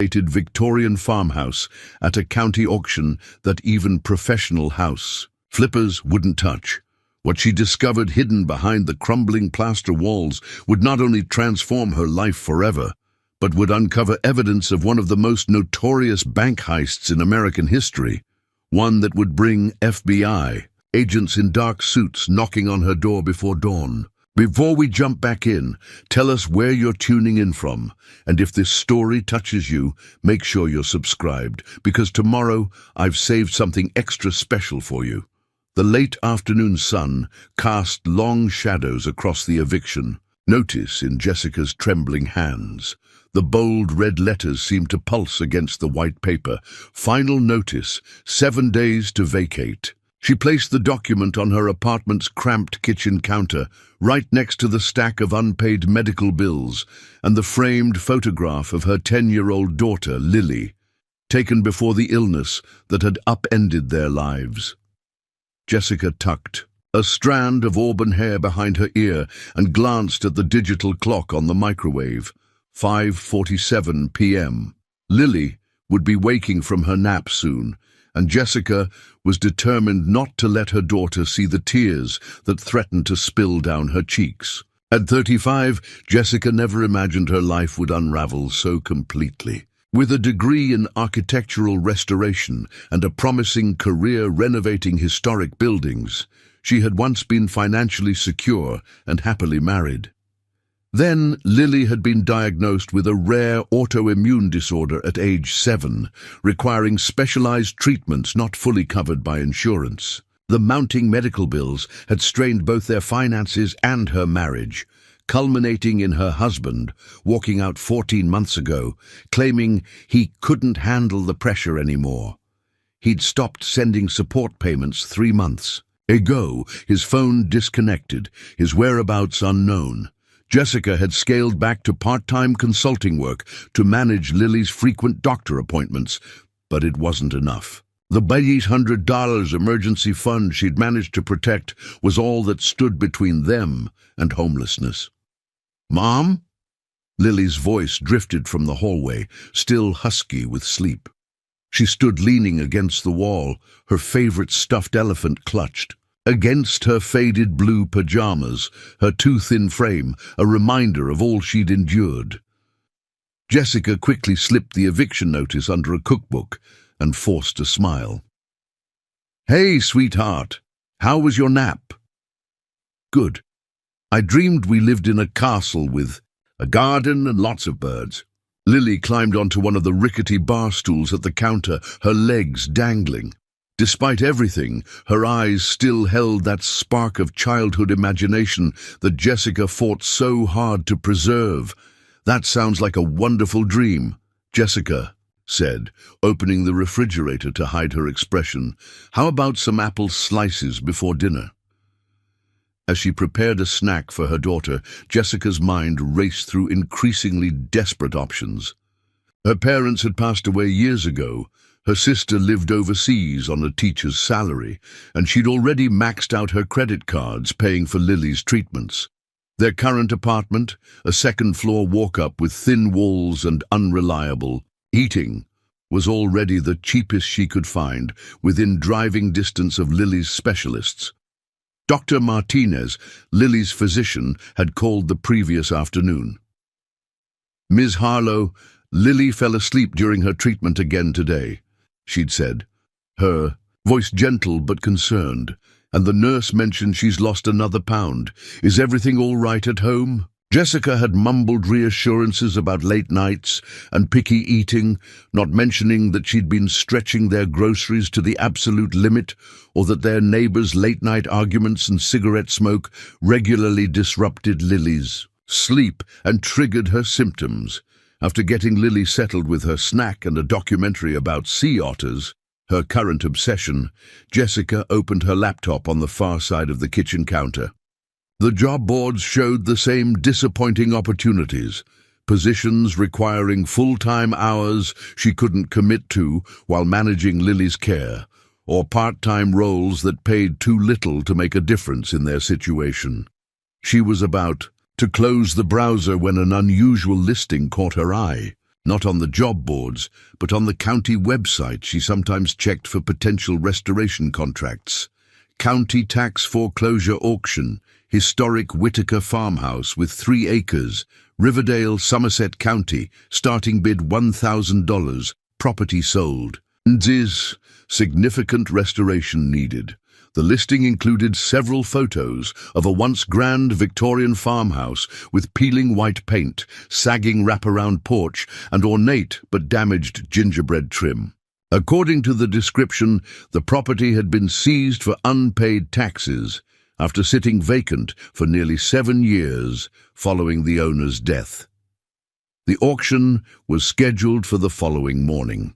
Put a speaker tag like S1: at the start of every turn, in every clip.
S1: Victorian farmhouse at a county auction that even professional house flippers wouldn't touch. What she discovered hidden behind the crumbling plaster walls would not only transform her life forever, but would uncover evidence of one of the most notorious bank heists in American history, one that would bring FBI agents in dark suits knocking on her door before dawn. Before we jump back in, tell us where you're tuning in from, and if this story touches you, make sure you're subscribed, because tomorrow I've saved something extra special for you. The late afternoon sun cast long shadows across the eviction. Notice in Jessica's trembling hands. The bold red letters seemed to pulse against the white paper. Final notice, 7 days to vacate. She placed the document on her apartment's cramped kitchen counter, right next to the stack of unpaid medical bills and the framed photograph of her 10-year-old daughter, Lily, taken before the illness that had upended their lives. Jessica tucked a strand of auburn hair behind her ear and glanced at the digital clock on the microwave. 5:47 p.m. Lily would be waking from her nap soon, and Jessica was determined not to let her daughter see the tears that threatened to spill down her cheeks. At 35, Jessica never imagined her life would unravel so completely. With a degree in architectural restoration and a promising career renovating historic buildings, she had once been financially secure and happily married. Then Lily had been diagnosed with a rare autoimmune disorder at age 7, requiring specialized treatments not fully covered by insurance. The mounting medical bills had strained both their finances and her marriage, culminating in her husband walking out 14 months ago, claiming he couldn't handle the pressure anymore. He'd stopped sending support payments 3 months ago, his phone disconnected, his whereabouts unknown. Jessica had scaled back to part-time consulting work to manage Lily's frequent doctor appointments, but it wasn't enough. The $800 emergency fund she'd managed to protect was all that stood between them and homelessness. "Mom?" Lily's voice drifted from the hallway, still husky with sleep. She stood leaning against the wall, her favorite stuffed elephant clutched. Against her faded blue pajamas, her too thin frame, a reminder of all she'd endured. Jessica quickly slipped the eviction notice under a cookbook and forced a smile. "Hey, sweetheart, how was your nap?" "Good. I dreamed we lived in a castle with a garden and lots of birds." Lily climbed onto one of the rickety bar stools at the counter, her legs dangling. Despite everything, her eyes still held that spark of childhood imagination that Jessica fought so hard to preserve. "That sounds like a wonderful dream," Jessica said, opening the refrigerator to hide her expression. "How about some apple slices before dinner?" As she prepared a snack for her daughter, Jessica's mind raced through increasingly desperate options. Her parents had passed away years ago. Her sister lived overseas on a teacher's salary, and she'd already maxed out her credit cards paying for Lily's treatments. Their current apartment, a second-floor walk-up with thin walls and unreliable heating, was already the cheapest she could find, within driving distance of Lily's specialists. Dr. Martinez, Lily's physician, had called the previous afternoon. "Ms. Harlow, Lily fell asleep during her treatment again today," she'd said, her voice gentle but concerned, "and the nurse mentioned she's lost another pound. Is everything all right at home?" Jessica had mumbled reassurances about late nights and picky eating, not mentioning that she'd been stretching their groceries to the absolute limit, or that their neighbors' late-night arguments and cigarette smoke regularly disrupted Lily's sleep and triggered her symptoms. After getting Lily settled with her snack and a documentary about sea otters, her current obsession, Jessica opened her laptop on the far side of the kitchen counter. The job boards showed the same disappointing opportunities, positions requiring full-time hours she couldn't commit to while managing Lily's care, or part-time roles that paid too little to make a difference in their situation. She was about to close the browser when an unusual listing caught her eye. Not on the job boards, but on the county website. She sometimes checked for potential restoration contracts. County tax foreclosure auction, historic Whitaker farmhouse with 3 acres, Riverdale, Somerset County, starting bid $1,000, property sold. Significant restoration needed. The listing included several photos of a once grand Victorian farmhouse with peeling white paint, sagging wraparound porch, and ornate but damaged gingerbread trim. According to the description, the property had been seized for unpaid taxes after sitting vacant for nearly 7 years following the owner's death. The auction was scheduled for the following morning.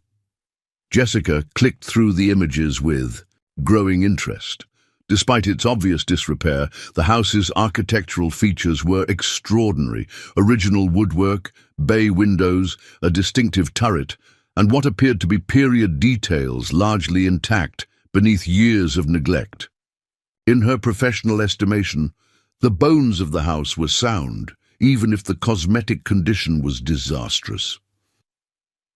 S1: Jessica clicked through the images with growing interest. Despite its obvious disrepair, the house's architectural features were extraordinary. Original woodwork, bay windows, a distinctive turret, and what appeared to be period details largely intact beneath years of neglect. In her professional estimation, the bones of the house were sound, even if the cosmetic condition was disastrous.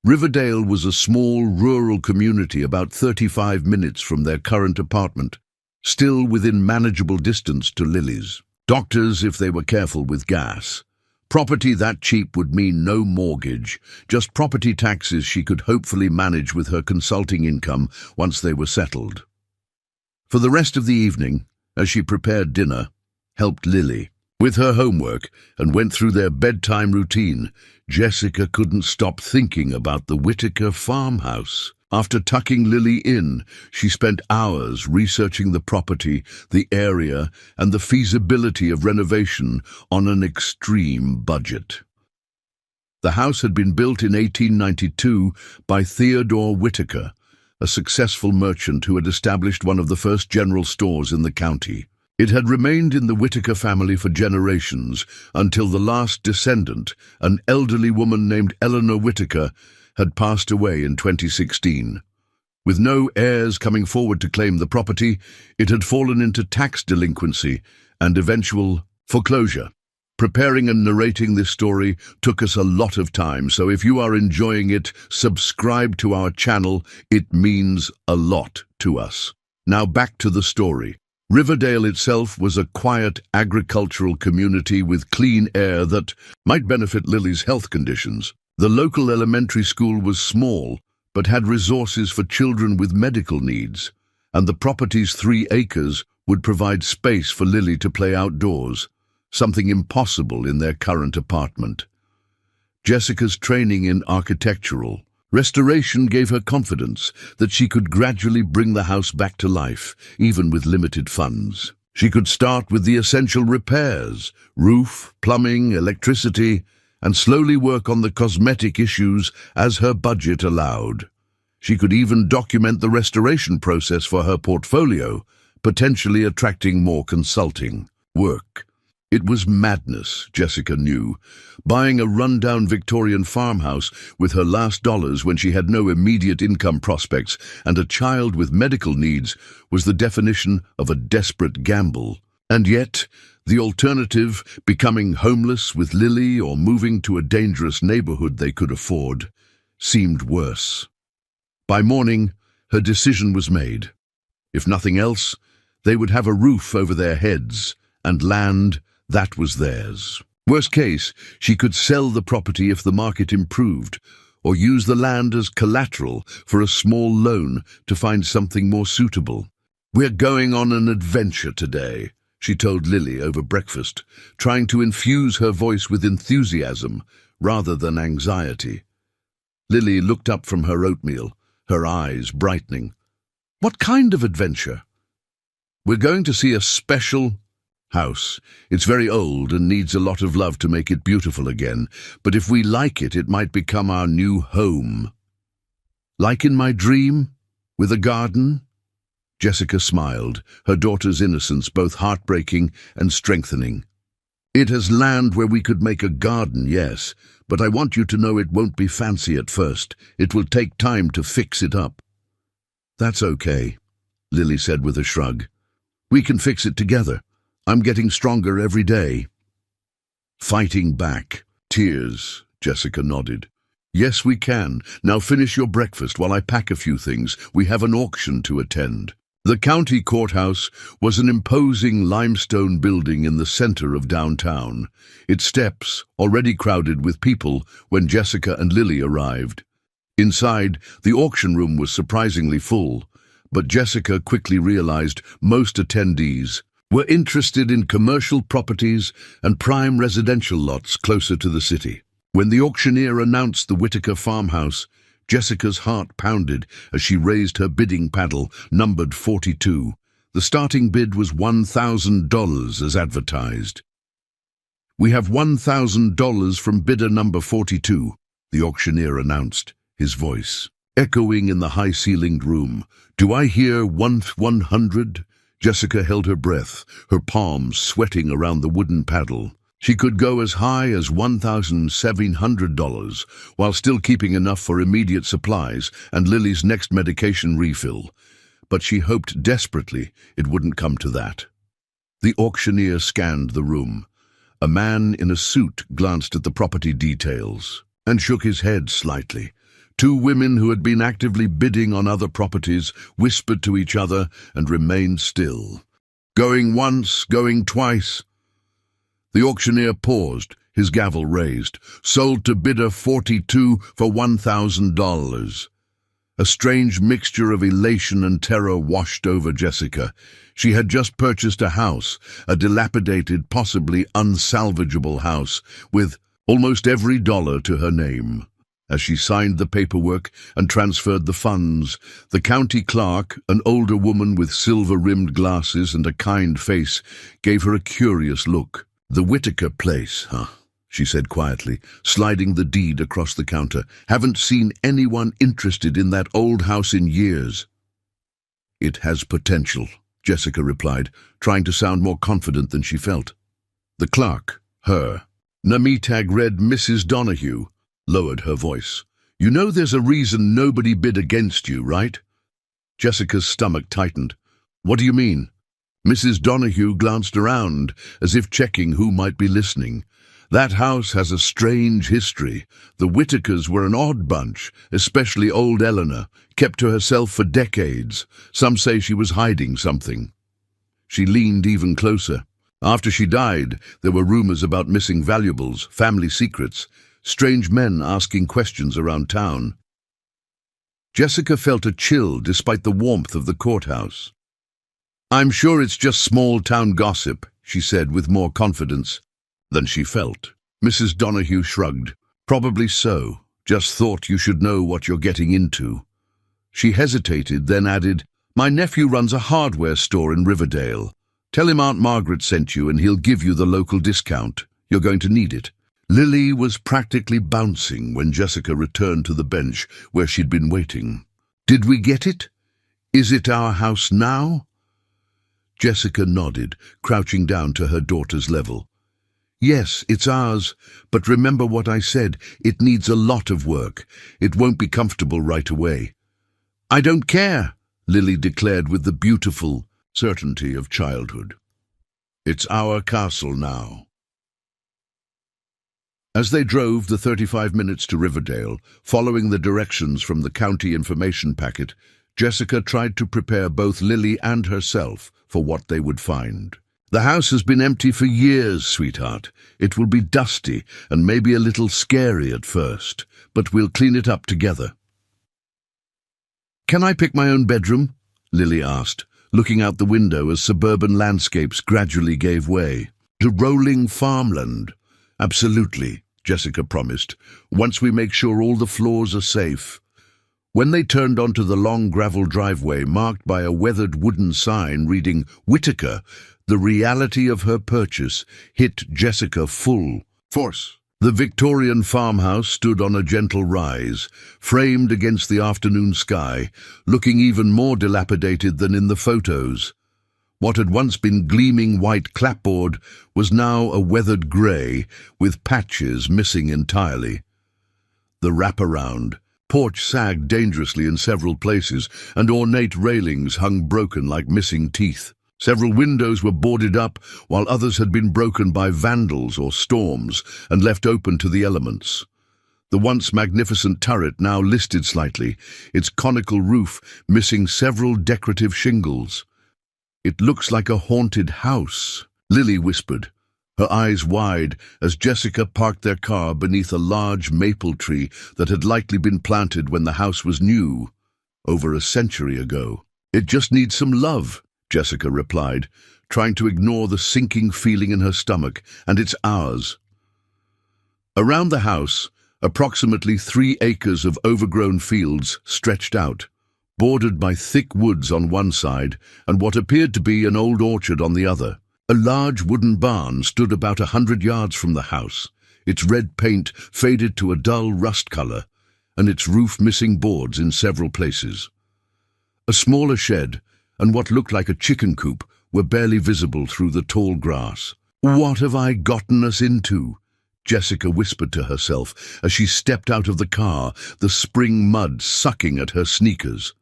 S1: Riverdale was a small rural community about 35 minutes from their current apartment, still within manageable distance to Lily's. Doctors if they were careful with gas. Property that cheap would mean no mortgage, just property taxes she could hopefully manage with her consulting income once they were settled. For the rest of the evening, as she prepared dinner, helped Lily with her homework and went through their bedtime routine, Jessica couldn't stop thinking about the Whitaker farmhouse. After tucking Lily in, she spent hours researching the property, the area, and the feasibility of renovation on an extreme budget. The house had been built in 1892 by Theodore Whitaker, a successful merchant who had established one of the first general stores in the county. It had remained in the Whitaker family for generations until the last descendant, an elderly woman named Eleanor Whitaker, had passed away in 2016. With no heirs coming forward to claim the property, it had fallen into tax delinquency and eventual foreclosure. Preparing and narrating this story took us a lot of time, so if you are enjoying it, subscribe to our channel. It means a lot to us. Now back to the story. Riverdale itself was a quiet agricultural community with clean air that might benefit Lily's health conditions. The local elementary school was small, but had resources for children with medical needs, and the property's 3 acres would provide space for Lily to play outdoors, something impossible in their current apartment. Jessica's training in architectural restoration gave her confidence that she could gradually bring the house back to life, even with limited funds. She could start with the essential repairs, roof, plumbing, electricity, and slowly work on the cosmetic issues as her budget allowed. She could even document the restoration process for her portfolio, potentially attracting more consulting work. It was madness, Jessica knew. Buying a rundown Victorian farmhouse with her last dollars when she had no immediate income prospects and a child with medical needs was the definition of a desperate gamble. And yet, the alternative, becoming homeless with Lily or moving to a dangerous neighborhood they could afford, seemed worse. By morning, her decision was made. If nothing else, they would have a roof over their heads and land that was theirs. Worst case, she could sell the property if the market improved, or use the land as collateral for a small loan to find something more suitable. "We're going on an adventure today," she told Lily over breakfast, trying to infuse her voice with enthusiasm rather than anxiety. Lily looked up from her oatmeal, her eyes brightening. "What kind of adventure?" "We're going to see a special house. It's very old and needs a lot of love to make it beautiful again, but if we like it, it might become our new home." "Like in my dream? With a garden?" Jessica smiled, her daughter's innocence both heartbreaking and strengthening. "It has land where we could make a garden, yes, but I want you to know it won't be fancy at first. It will take time to fix it up." "That's okay," Lily said with a shrug. "We can fix it together. I'm getting stronger every day." Fighting back. Tears, Jessica nodded. Yes, we can. Now finish your breakfast while I pack a few things. We have an auction to attend. The county courthouse was an imposing limestone building in the center of downtown, its steps already crowded with people when Jessica and Lily arrived. Inside, the auction room was surprisingly full, but Jessica quickly realized most attendees were interested in commercial properties and prime residential lots closer to the city. When the auctioneer announced the Whitaker farmhouse, Jessica's heart pounded as she raised her bidding paddle, numbered 42. The starting bid was $1,000 as advertised. "We have $1,000 from bidder number 42, the auctioneer announced, his voice echoing in the high-ceilinged room. "Do I hear 100? Jessica held her breath, her palms sweating around the wooden paddle. She could go as high as $1,700, while still keeping enough for immediate supplies and Lily's next medication refill. But she hoped desperately it wouldn't come to that. The auctioneer scanned the room. A man in a suit glanced at the property details and shook his head slightly. Two women who had been actively bidding on other properties whispered to each other and remained still. "Going once, going twice." The auctioneer paused, his gavel raised. "Sold to bidder 42 for $1,000. A strange mixture of elation and terror washed over Jessica. She had just purchased a house, a dilapidated, possibly unsalvageable house, with almost every dollar to her name. As she signed the paperwork and transferred the funds, the county clerk, an older woman with silver-rimmed glasses and a kind face, gave her a curious look. "The Whitaker place, huh?" she said quietly, sliding the deed across the counter. "Haven't seen anyone interested in that old house in years." "It has potential," Jessica replied, trying to sound more confident than she felt. The clerk, her, Namitag read Mrs. Donahue, lowered her voice. "You know there's a reason nobody bid against you, right?" Jessica's stomach tightened. "What do you mean?" Mrs. Donahue glanced around, as if checking who might be listening. "That house has a strange history. The Whitakers were an odd bunch, especially old Eleanor, kept to herself for decades. Some say she was hiding something." She leaned even closer. "After she died, there were rumors about missing valuables, family secrets, strange men asking questions around town." Jessica felt a chill despite the warmth of the courthouse. "I'm sure it's just small-town gossip," she said with more confidence than she felt. Mrs. Donahue shrugged. "Probably so. Just thought you should know what you're getting into." She hesitated, then added, "My nephew runs a hardware store in Riverdale. Tell him Aunt Margaret sent you and he'll give you the local discount. You're going to need it." Lily was practically bouncing when Jessica returned to the bench where she'd been waiting. "Did we get it? Is it our house now?" Jessica nodded, crouching down to her daughter's level. "Yes, it's ours, but remember what I said, it needs a lot of work. It won't be comfortable right away." "I don't care," Lily declared with the beautiful certainty of childhood. "It's our castle now." As they drove the 35 minutes to Riverdale, following the directions from the county information packet, Jessica tried to prepare both Lily and herself for what they would find. "The house has been empty for years, sweetheart. It will be dusty and maybe a little scary at first, but we'll clean it up together." "Can I pick my own bedroom?" Lily asked, looking out the window as suburban landscapes gradually gave way to rolling farmland. "Absolutely," Jessica promised, "once we make sure all the floors are safe." When they turned onto the long gravel driveway marked by a weathered wooden sign reading Whitaker, the reality of her purchase hit Jessica full force. The Victorian farmhouse stood on a gentle rise, framed against the afternoon sky, looking even more dilapidated than in the photos. What had once been gleaming white clapboard was now a weathered grey, with patches missing entirely. The wraparound porch sagged dangerously in several places, and ornate railings hung broken like missing teeth. Several windows were boarded up, while others had been broken by vandals or storms and left open to the elements. The once magnificent turret now listed slightly, its conical roof missing several decorative shingles. "It looks like a haunted house," Lily whispered, her eyes wide as Jessica parked their car beneath a large maple tree that had likely been planted when the house was new, over a century ago. "It just needs some love," Jessica replied, trying to ignore the sinking feeling in her stomach, "and it's ours." Around the house, approximately 3 acres of overgrown fields stretched out, bordered by thick woods on one side and what appeared to be an old orchard on the other. A large wooden barn stood about 100 yards from the house, its red paint faded to a dull rust color, and its roof missing boards in several places. A smaller shed and what looked like a chicken coop were barely visible through the tall grass. "What have I gotten us into?" Jessica whispered to herself as she stepped out of the car, the spring mud sucking at her sneakers.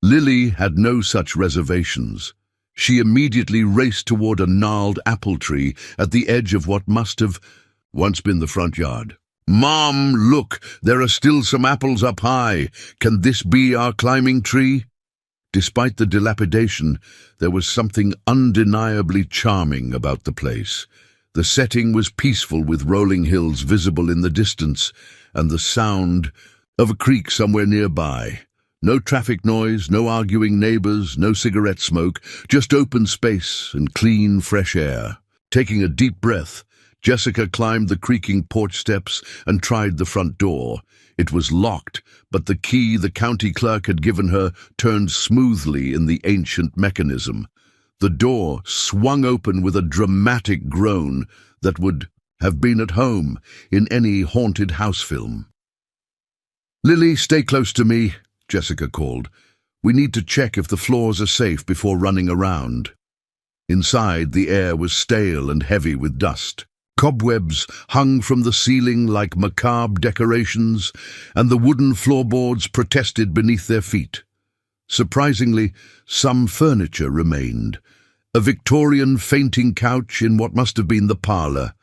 S1: Lily had no such reservations. She immediately raced toward a gnarled apple tree at the edge of what must have once been the front yard. "Mom, look, there are still some apples up high. Can this be our climbing tree?" Despite the dilapidation, there was something undeniably charming about the place. The setting was peaceful with rolling hills visible in the distance and the sound of a creek somewhere nearby. No traffic noise, no arguing neighbors, no cigarette smoke, just open space and clean, fresh air. Taking a deep breath, Jessica climbed the creaking porch steps and tried the front door. It was locked, but the key the county clerk had given her turned smoothly in the ancient mechanism. The door swung open with a dramatic groan that would have been at home in any haunted house film. "Lily, stay close to me," Jessica called. "We need to check if the floors are safe before running around." Inside, the air was stale and heavy with dust. Cobwebs hung from the ceiling like macabre decorations, and the wooden floorboards protested beneath their feet. Surprisingly, some furniture remained. A Victorian fainting couch in what must have been the parlor,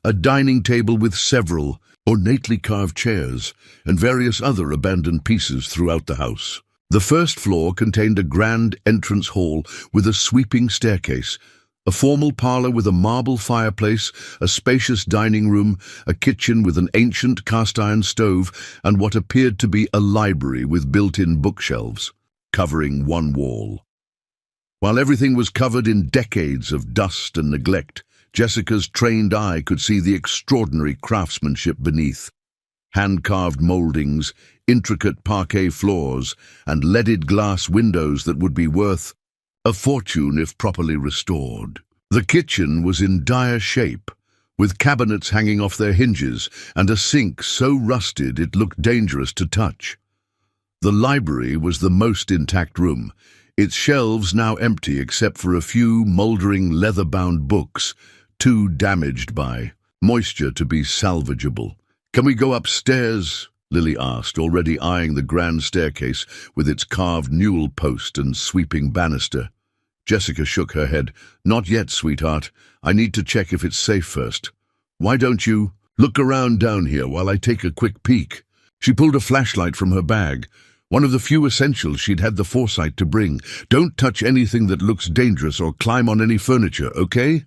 S1: a dining table with several ornately carved chairs, and various other abandoned pieces throughout the house. The first floor contained a grand entrance hall with a sweeping staircase, a formal parlor with a marble fireplace, a spacious dining room, a kitchen with an ancient cast-iron stove, and what appeared to be a library with built-in bookshelves, covering one wall. While everything was covered in decades of dust and neglect, Jessica's trained eye could see the extraordinary craftsmanship beneath. Hand-carved moldings, intricate parquet floors, and leaded glass windows that would be worth a fortune if properly restored. The kitchen was in dire shape, with cabinets hanging off their hinges and a sink so rusted it looked dangerous to touch. The library was the most intact room, its shelves now empty except for a few moldering leather-bound books, too damaged by moisture to be salvageable. "Can we go upstairs?" Lily asked, already eyeing the grand staircase with its carved newel post and sweeping banister. Jessica shook her head. "Not yet, sweetheart. I need to check if it's safe first. Why don't you look around down here while I take a quick peek?" She pulled a flashlight from her bag, one of the few essentials she'd had the foresight to bring. "Don't touch anything that looks dangerous or climb on any furniture, okay?"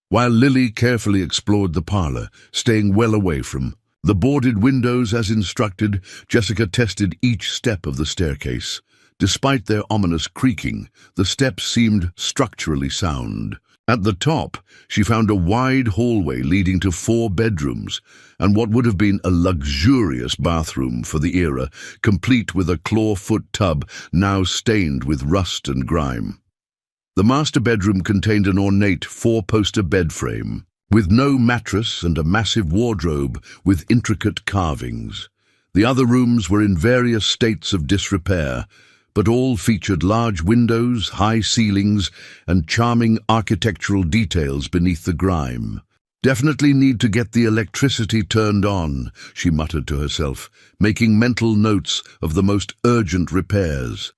S1: While Lily carefully explored the parlor, staying well away from the boarded windows as instructed, Jessica tested each step of the staircase. Despite their ominous creaking, the steps seemed structurally sound. At the top, she found a wide hallway leading to 4 bedrooms, and what would have been a luxurious bathroom for the era, complete with a clawfoot tub now stained with rust and grime. The master bedroom contained an ornate 4-poster bed frame, with no mattress and a massive wardrobe with intricate carvings. The other rooms were in various states of disrepair, but all featured large windows, high ceilings, and charming architectural details beneath the grime. "Definitely need to get the electricity turned on," she muttered to herself, making mental notes of the most urgent repairs.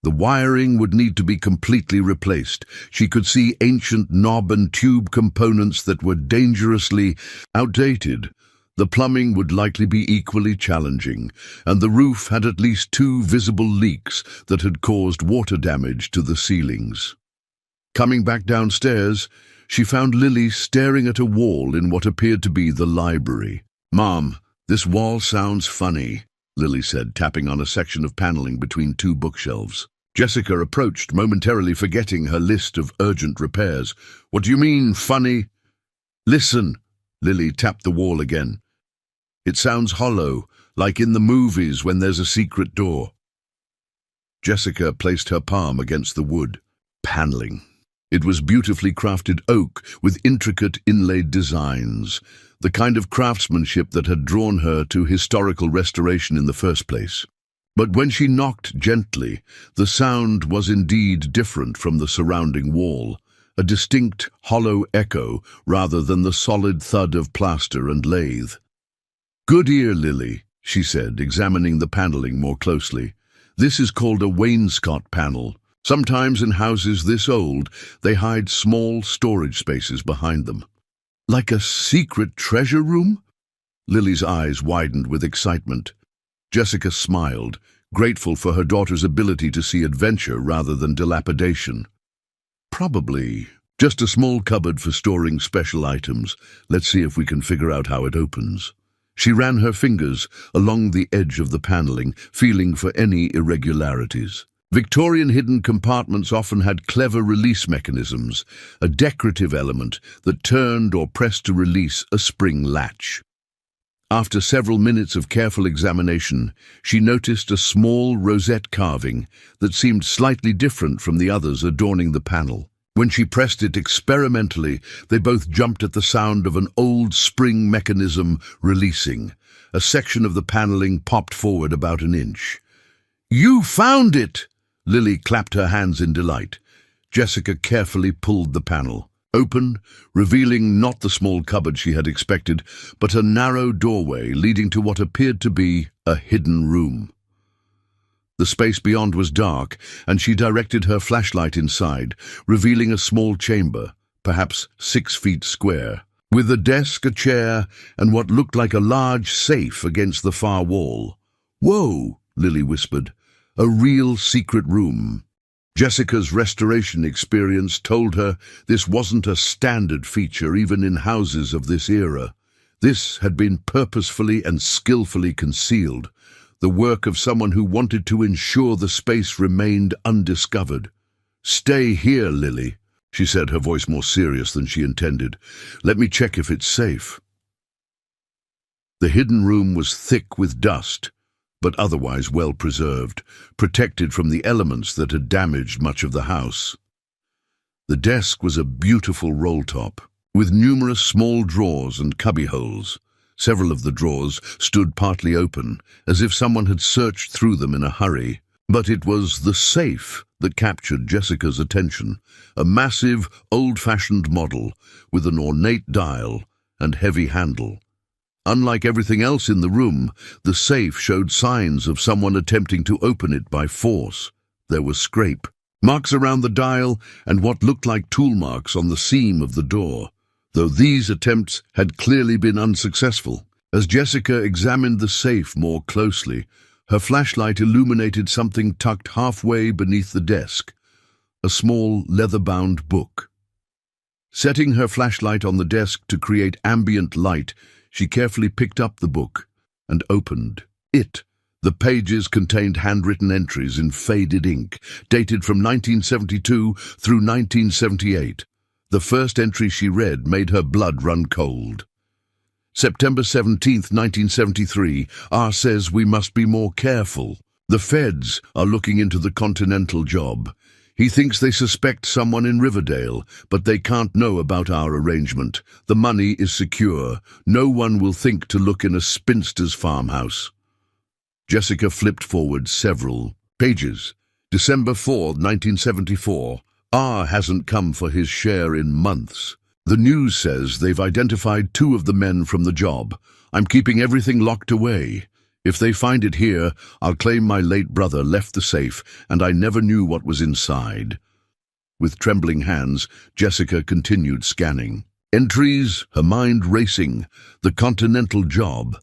S1: The wiring would need to be completely replaced. She could see ancient knob and tube components that were dangerously outdated. The plumbing would likely be equally challenging, and the roof had at least 2 visible leaks that had caused water damage to the ceilings. Coming back downstairs, she found Lily staring at a wall in what appeared to be the library. "Mom, this wall sounds funny," Lily said, tapping on a section of paneling between 2 bookshelves. Jessica approached, momentarily forgetting her list of urgent repairs. "What do you mean, funny?" "Listen." Lily tapped the wall again. "It sounds hollow, like in the movies when there's a secret door." Jessica placed her palm against the wood. Paneling. It was beautifully crafted oak with intricate inlaid designs, the kind of craftsmanship that had drawn her to historical restoration in the first place. But when she knocked gently, the sound was indeed different from the surrounding wall, a distinct, hollow echo rather than the solid thud of plaster and lathe. "Good ear, Lily," she said, examining the paneling more closely. "This is called a wainscot panel. Sometimes in houses this old, they hide small storage spaces behind them." "Like a secret treasure room?" Lily's eyes widened with excitement. Jessica smiled, grateful for her daughter's ability to see adventure rather than dilapidation. "Probably. Just a small cupboard for storing special items. Let's see if we can figure out how it opens." She ran her fingers along the edge of the paneling, feeling for any irregularities. Victorian hidden compartments often had clever release mechanisms, a decorative element that turned or pressed to release a spring latch. After several minutes of careful examination, she noticed a small rosette carving that seemed slightly different from the others adorning the panel. When she pressed it experimentally, they both jumped at the sound of an old spring mechanism releasing. A section of the paneling popped forward about an inch. "You found it!" Lily clapped her hands in delight. Jessica carefully pulled the panel open, revealing not the small cupboard she had expected, but a narrow doorway leading to what appeared to be a hidden room. The space beyond was dark, and she directed her flashlight inside, revealing a small chamber, perhaps 6 feet square, with a desk, a chair, and what looked like a large safe against the far wall. "Whoa," Lily whispered. "A real secret room." Jessica's restoration experience told her this wasn't a standard feature even in houses of this era. This had been purposefully and skillfully concealed, the work of someone who wanted to ensure the space remained undiscovered. "Stay here, Lily," she said, her voice more serious than she intended. "Let me check if it's safe." The hidden room was thick with dust, but otherwise well preserved, protected from the elements that had damaged much of the house. The desk was a beautiful roll-top, with numerous small drawers and cubbyholes. Several of the drawers stood partly open, as if someone had searched through them in a hurry. But it was the safe that captured Jessica's attention, a massive, old-fashioned model with an ornate dial and heavy handle. Unlike everything else in the room, the safe showed signs of someone attempting to open it by force. There was scrape, marks around the dial, and what looked like tool marks on the seam of the door, though these attempts had clearly been unsuccessful. As Jessica examined the safe more closely, her flashlight illuminated something tucked halfway beneath the desk, a small leather-bound book. Setting her flashlight on the desk to create ambient light, she carefully picked up the book and opened it. The pages contained handwritten entries in faded ink, dated from 1972 through 1978. The first entry she read made her blood run cold. September 17th, 1973, R says we must be more careful. The feds are looking into the Continental job. He thinks they suspect someone in Riverdale, but they can't know about our arrangement. The money is secure. No one will think to look in a spinster's farmhouse. Jessica flipped forward several pages. December 4th, 1974. R hasn't come for his share in months. The news says they've identified 2 of the men from the job. I'm keeping everything locked away. If they find it here, I'll claim my late brother left the safe, and I never knew what was inside. With trembling hands, Jessica continued scanning. Entries, her mind racing, the Continental job.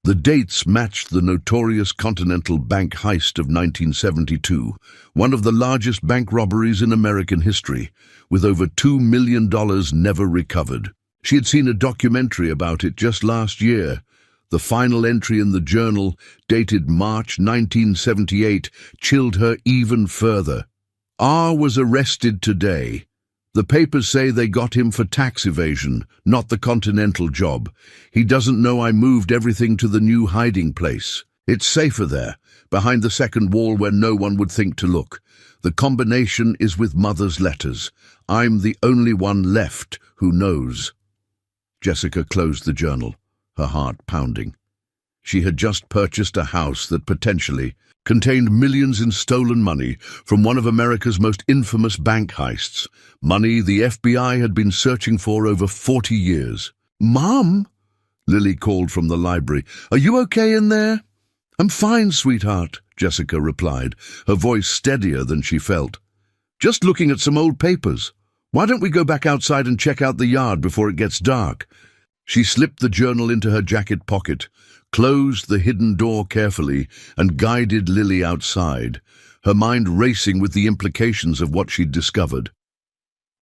S1: The dates matched the notorious Continental Bank heist of 1972, one of the largest bank robberies in American history, with over $2 million never recovered. She had seen a documentary about it just last year. The final entry in the journal, dated March 1978, chilled her even further. R was arrested today. The papers say they got him for tax evasion, not the Continental job. He doesn't know I moved everything to the new hiding place. It's safer there, behind the second wall where no one would think to look. The combination is with Mother's letters. I'm the only one left who knows. Jessica closed the journal, her heart pounding. She had just purchased a house that potentially contained millions in stolen money from one of America's most infamous bank heists, money the FBI had been searching for over 40 years. "Mom," Lily called from the library, "are you okay in there?" "I'm fine, sweetheart," Jessica replied, her voice steadier than she felt. "Just looking at some old papers. Why don't we go back outside and check out the yard before it gets dark?" She slipped the journal into her jacket pocket, closed the hidden door carefully, and guided Lily outside, her mind racing with the implications of what she'd discovered.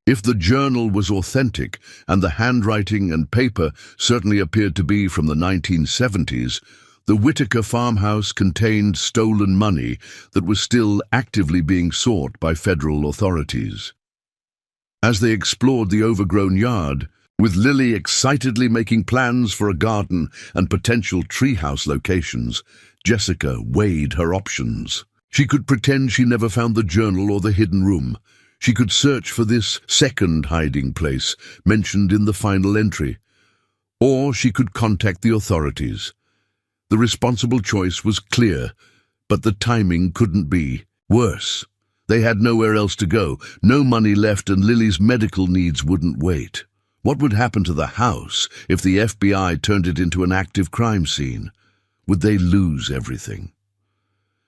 S1: If the journal was authentic, and the handwriting and paper certainly appeared to be from the 1970s, the Whitaker farmhouse contained stolen money that was still actively being sought by federal authorities. As they explored the overgrown yard, with Lily excitedly making plans for a garden and potential treehouse locations, Jessica weighed her options. She could pretend she never found the journal or the hidden room. She could search for this second hiding place mentioned in the final entry. Or she could contact the authorities. The responsible choice was clear, but the timing couldn't be worse. They had nowhere else to go, no money left, and Lily's medical needs wouldn't wait. What would happen to the house if the FBI turned it into an active crime scene? Would they lose everything?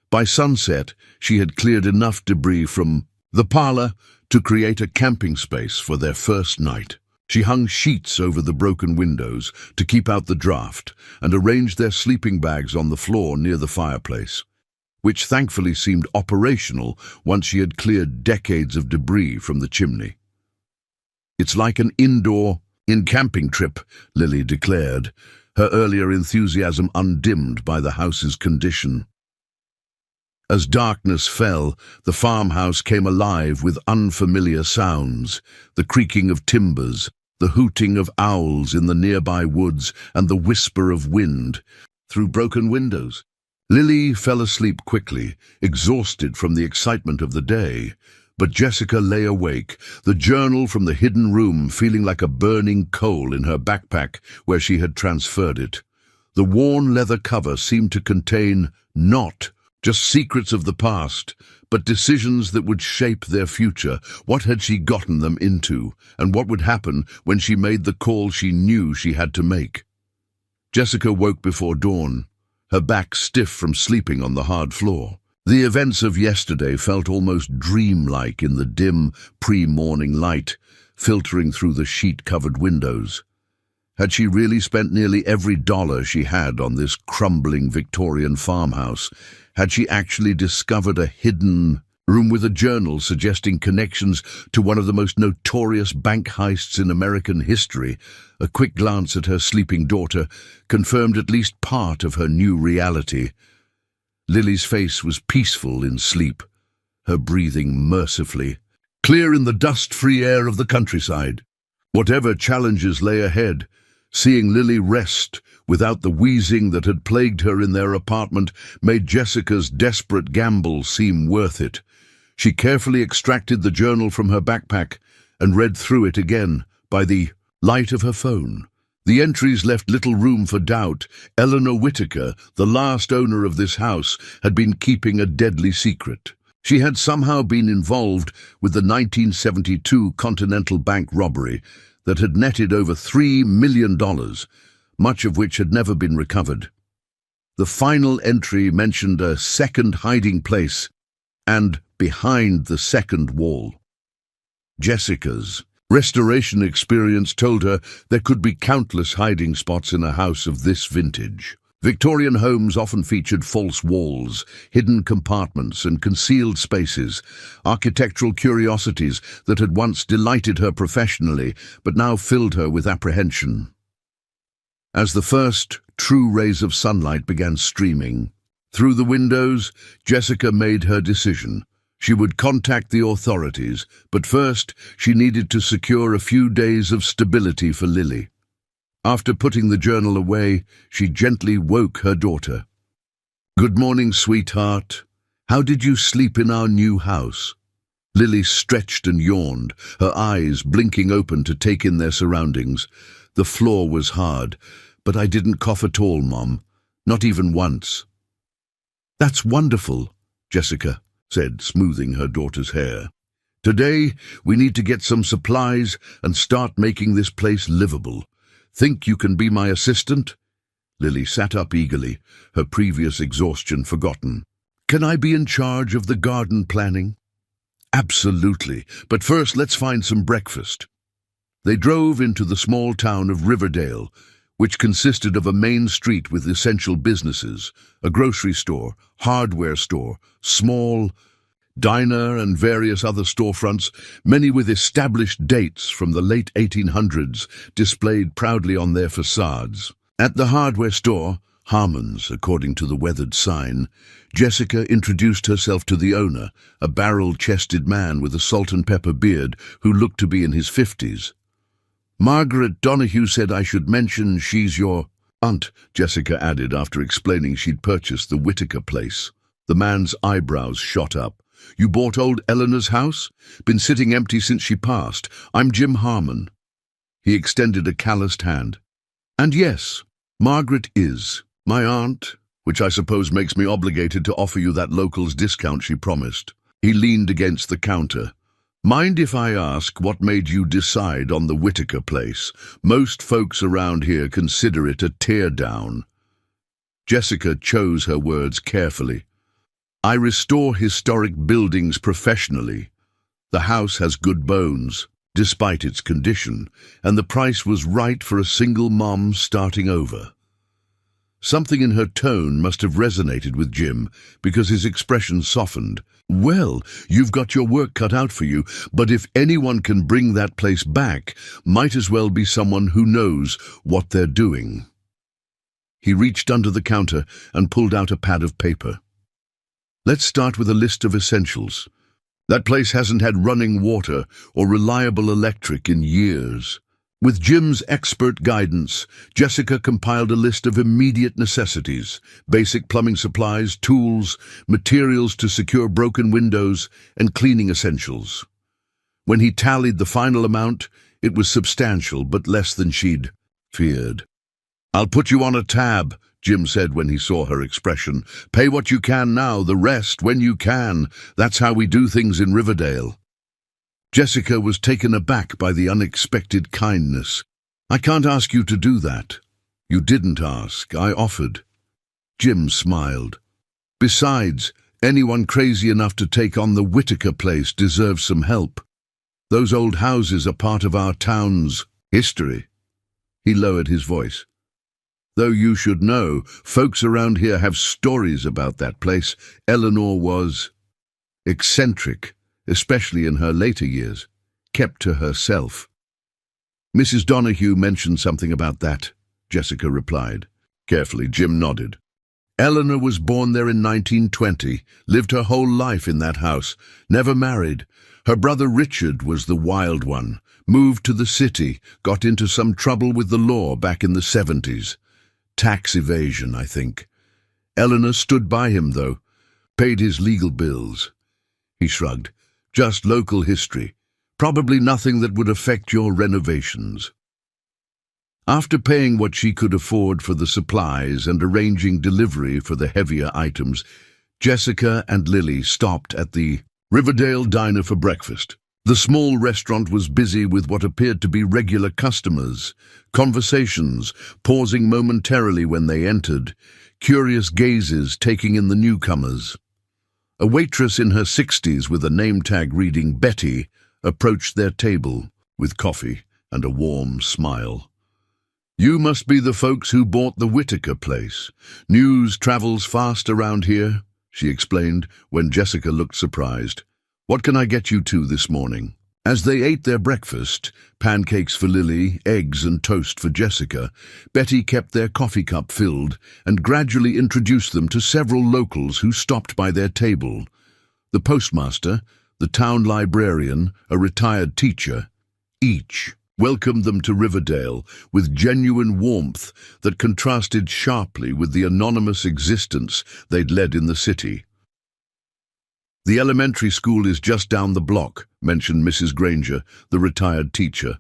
S1: By sunset, she had cleared enough debris from the parlor to create a camping space for their first night. She hung sheets over the broken windows to keep out the draft and arranged their sleeping bags on the floor near the fireplace, which thankfully seemed operational once she had cleared decades of debris from the chimney. "It's like an indoor camping trip," Lily declared, her earlier enthusiasm undimmed by the house's condition. As darkness fell, the farmhouse came alive with unfamiliar sounds, the creaking of timbers, the hooting of owls in the nearby woods, and the whisper of wind through broken windows. Lily fell asleep quickly, exhausted from the excitement of the day. But Jessica lay awake, the journal from the hidden room feeling like a burning coal in her backpack where she had transferred it. The worn leather cover seemed to contain not just secrets of the past, but decisions that would shape their future. What had she gotten them into, and what would happen when she made the call she knew she had to make? Jessica woke before dawn, her back stiff from sleeping on the hard floor. The events of yesterday felt almost dreamlike in the dim, pre-morning light, filtering through the sheet-covered windows. Had she really spent nearly every dollar she had on this crumbling Victorian farmhouse? Had she actually discovered a hidden room with a journal suggesting connections to one of the most notorious bank heists in American history? A quick glance at her sleeping daughter confirmed at least part of her new reality. Lily's face was peaceful in sleep, her breathing mercifully, clear in the dust-free air of the countryside. Whatever challenges lay ahead, seeing Lily rest without the wheezing that had plagued her in their apartment made Jessica's desperate gamble seem worth it. She carefully extracted the journal from her backpack and read through it again by the light of her phone. The entries left little room for doubt. Eleanor Whitaker, the last owner of this house, had been keeping a deadly secret. She had somehow been involved with the 1972 Continental Bank robbery that had netted over $3 million, much of which had never been recovered. The final entry mentioned a second hiding place and behind the second wall. Jessica's Restoration experience told her there could be countless hiding spots in a house of this vintage. Victorian homes often featured false walls, hidden compartments, and concealed spaces, architectural curiosities that had once delighted her professionally but now filled her with apprehension. As the first true rays of sunlight began streaming through the windows, Jessica made her decision. She would contact the authorities, but first she needed to secure a few days of stability for Lily. After putting the journal away, she gently woke her daughter. "Good morning, sweetheart. How did you sleep in our new house?" Lily stretched and yawned, her eyes blinking open to take in their surroundings. "The floor was hard, but I didn't cough at all, Mom. Not even once." "That's wonderful," Jessica said, smoothing her daughter's hair. "Today, we need to get some supplies and start making this place livable. Think you can be my assistant?" Lily sat up eagerly, her previous exhaustion forgotten. "Can I be in charge of the garden planning?" "Absolutely, but first let's find some breakfast." They drove into the small town of Riverdale, which consisted of a main street with essential businesses, a grocery store, hardware store, small diner and various other storefronts, many with established dates from the late 1800s displayed proudly on their facades. At the hardware store, Harmon's, according to the weathered sign, Jessica introduced herself to the owner, a barrel-chested man with a salt and pepper beard who looked to be in his 50s. "Margaret Donahue said I should mention she's your aunt," Jessica added after explaining she'd purchased the Whitaker place. The man's eyebrows shot up. "You bought old Eleanor's house? Been sitting empty since she passed. I'm Jim Harmon." He extended a calloused hand. "And yes, Margaret is my aunt, which I suppose makes me obligated to offer you that local's discount she promised." He leaned against the counter. "Mind if I ask what made you decide on the Whitaker place? Most folks around here consider it a teardown." Jessica chose her words carefully. "I restore historic buildings professionally. The house has good bones, despite its condition, and the price was right for a single mom starting over." Something in her tone must have resonated with Jim, because his expression softened. "Well, you've got your work cut out for you, but if anyone can bring that place back, might as well be someone who knows what they're doing." He reached under the counter and pulled out a pad of paper. "Let's start with a list of essentials. That place hasn't had running water or reliable electric in years." With Jim's expert guidance, Jessica compiled a list of immediate necessities: basic plumbing supplies, tools, materials to secure broken windows, and cleaning essentials. When he tallied the final amount, it was substantial but less than she'd feared. "I'll put you on a tab," Jim said when he saw her expression. "Pay what you can now, the rest when you can. That's how we do things in Riverdale." Jessica was taken aback by the unexpected kindness. "I can't ask you to do that." "You didn't ask, I offered." Jim smiled. "Besides, anyone crazy enough to take on the Whitaker place deserves some help. Those old houses are part of our town's history." He lowered his voice. "Though you should know, folks around here have stories about that place. Eleanor was eccentric, especially in her later years, kept to herself." "Mrs. Donahue mentioned something about that," Jessica replied. Carefully, Jim nodded. "Eleanor was born there in 1920, lived her whole life in that house, never married. Her brother Richard was the wild one, moved to the city, got into some trouble with the law back in the 70s. Tax evasion, I think. Eleanor stood by him, though, paid his legal bills." He shrugged. "Just local history. Probably nothing that would affect your renovations." After paying what she could afford for the supplies and arranging delivery for the heavier items, Jessica and Lily stopped at the Riverdale Diner for breakfast. The small restaurant was busy with what appeared to be regular customers, conversations, pausing momentarily when they entered, curious gazes taking in the newcomers. A waitress in her 60s with a name tag reading Betty approached their table. with coffee and a warm smile. "You must be the folks who bought the Whitaker place. News travels fast around here," she explained when Jessica looked surprised. "What can I get you two this morning?" As they ate their breakfast, pancakes for Lily, eggs and toast for Jessica, Betty kept their coffee cup filled and gradually introduced them to several locals who stopped by their table. The postmaster, the town librarian, a retired teacher, each welcomed them to Riverdale with genuine warmth that contrasted sharply with the anonymous existence they'd led in the city. "The elementary school is just down the block," mentioned Mrs. Granger, the retired teacher.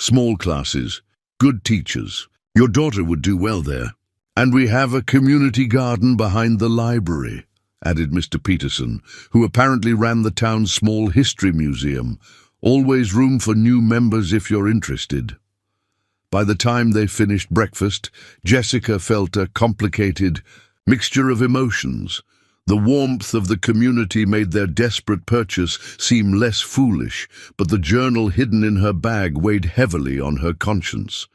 S1: "Small classes, good teachers. Your daughter would do well there. And we have a community garden behind the library," added Mr. Peterson, who apparently ran the town's small history museum. "Always room for new members if you're interested." By the time they finished breakfast, Jessica felt a complicated mixture of emotions. The warmth of the community made their desperate purchase seem less foolish, but the journal hidden in her bag weighed heavily on her conscience.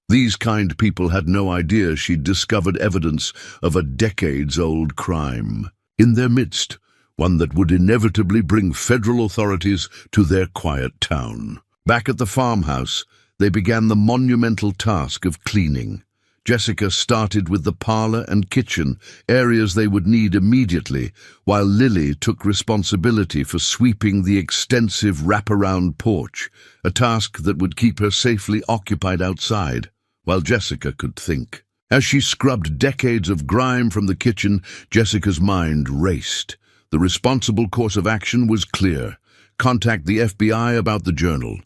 S1: These kind people had no idea she'd discovered evidence of a decades-old crime in their midst, one that would inevitably bring federal authorities to their quiet town. Back at the farmhouse, they began the monumental task of cleaning. Jessica started with the parlor and kitchen, areas they would need immediately, while Lily took responsibility for sweeping the extensive wraparound porch, a task that would keep her safely occupied outside, while Jessica could think. As she scrubbed decades of grime from the kitchen, Jessica's mind raced. The responsible course of action was clear: contact the FBI about the journal.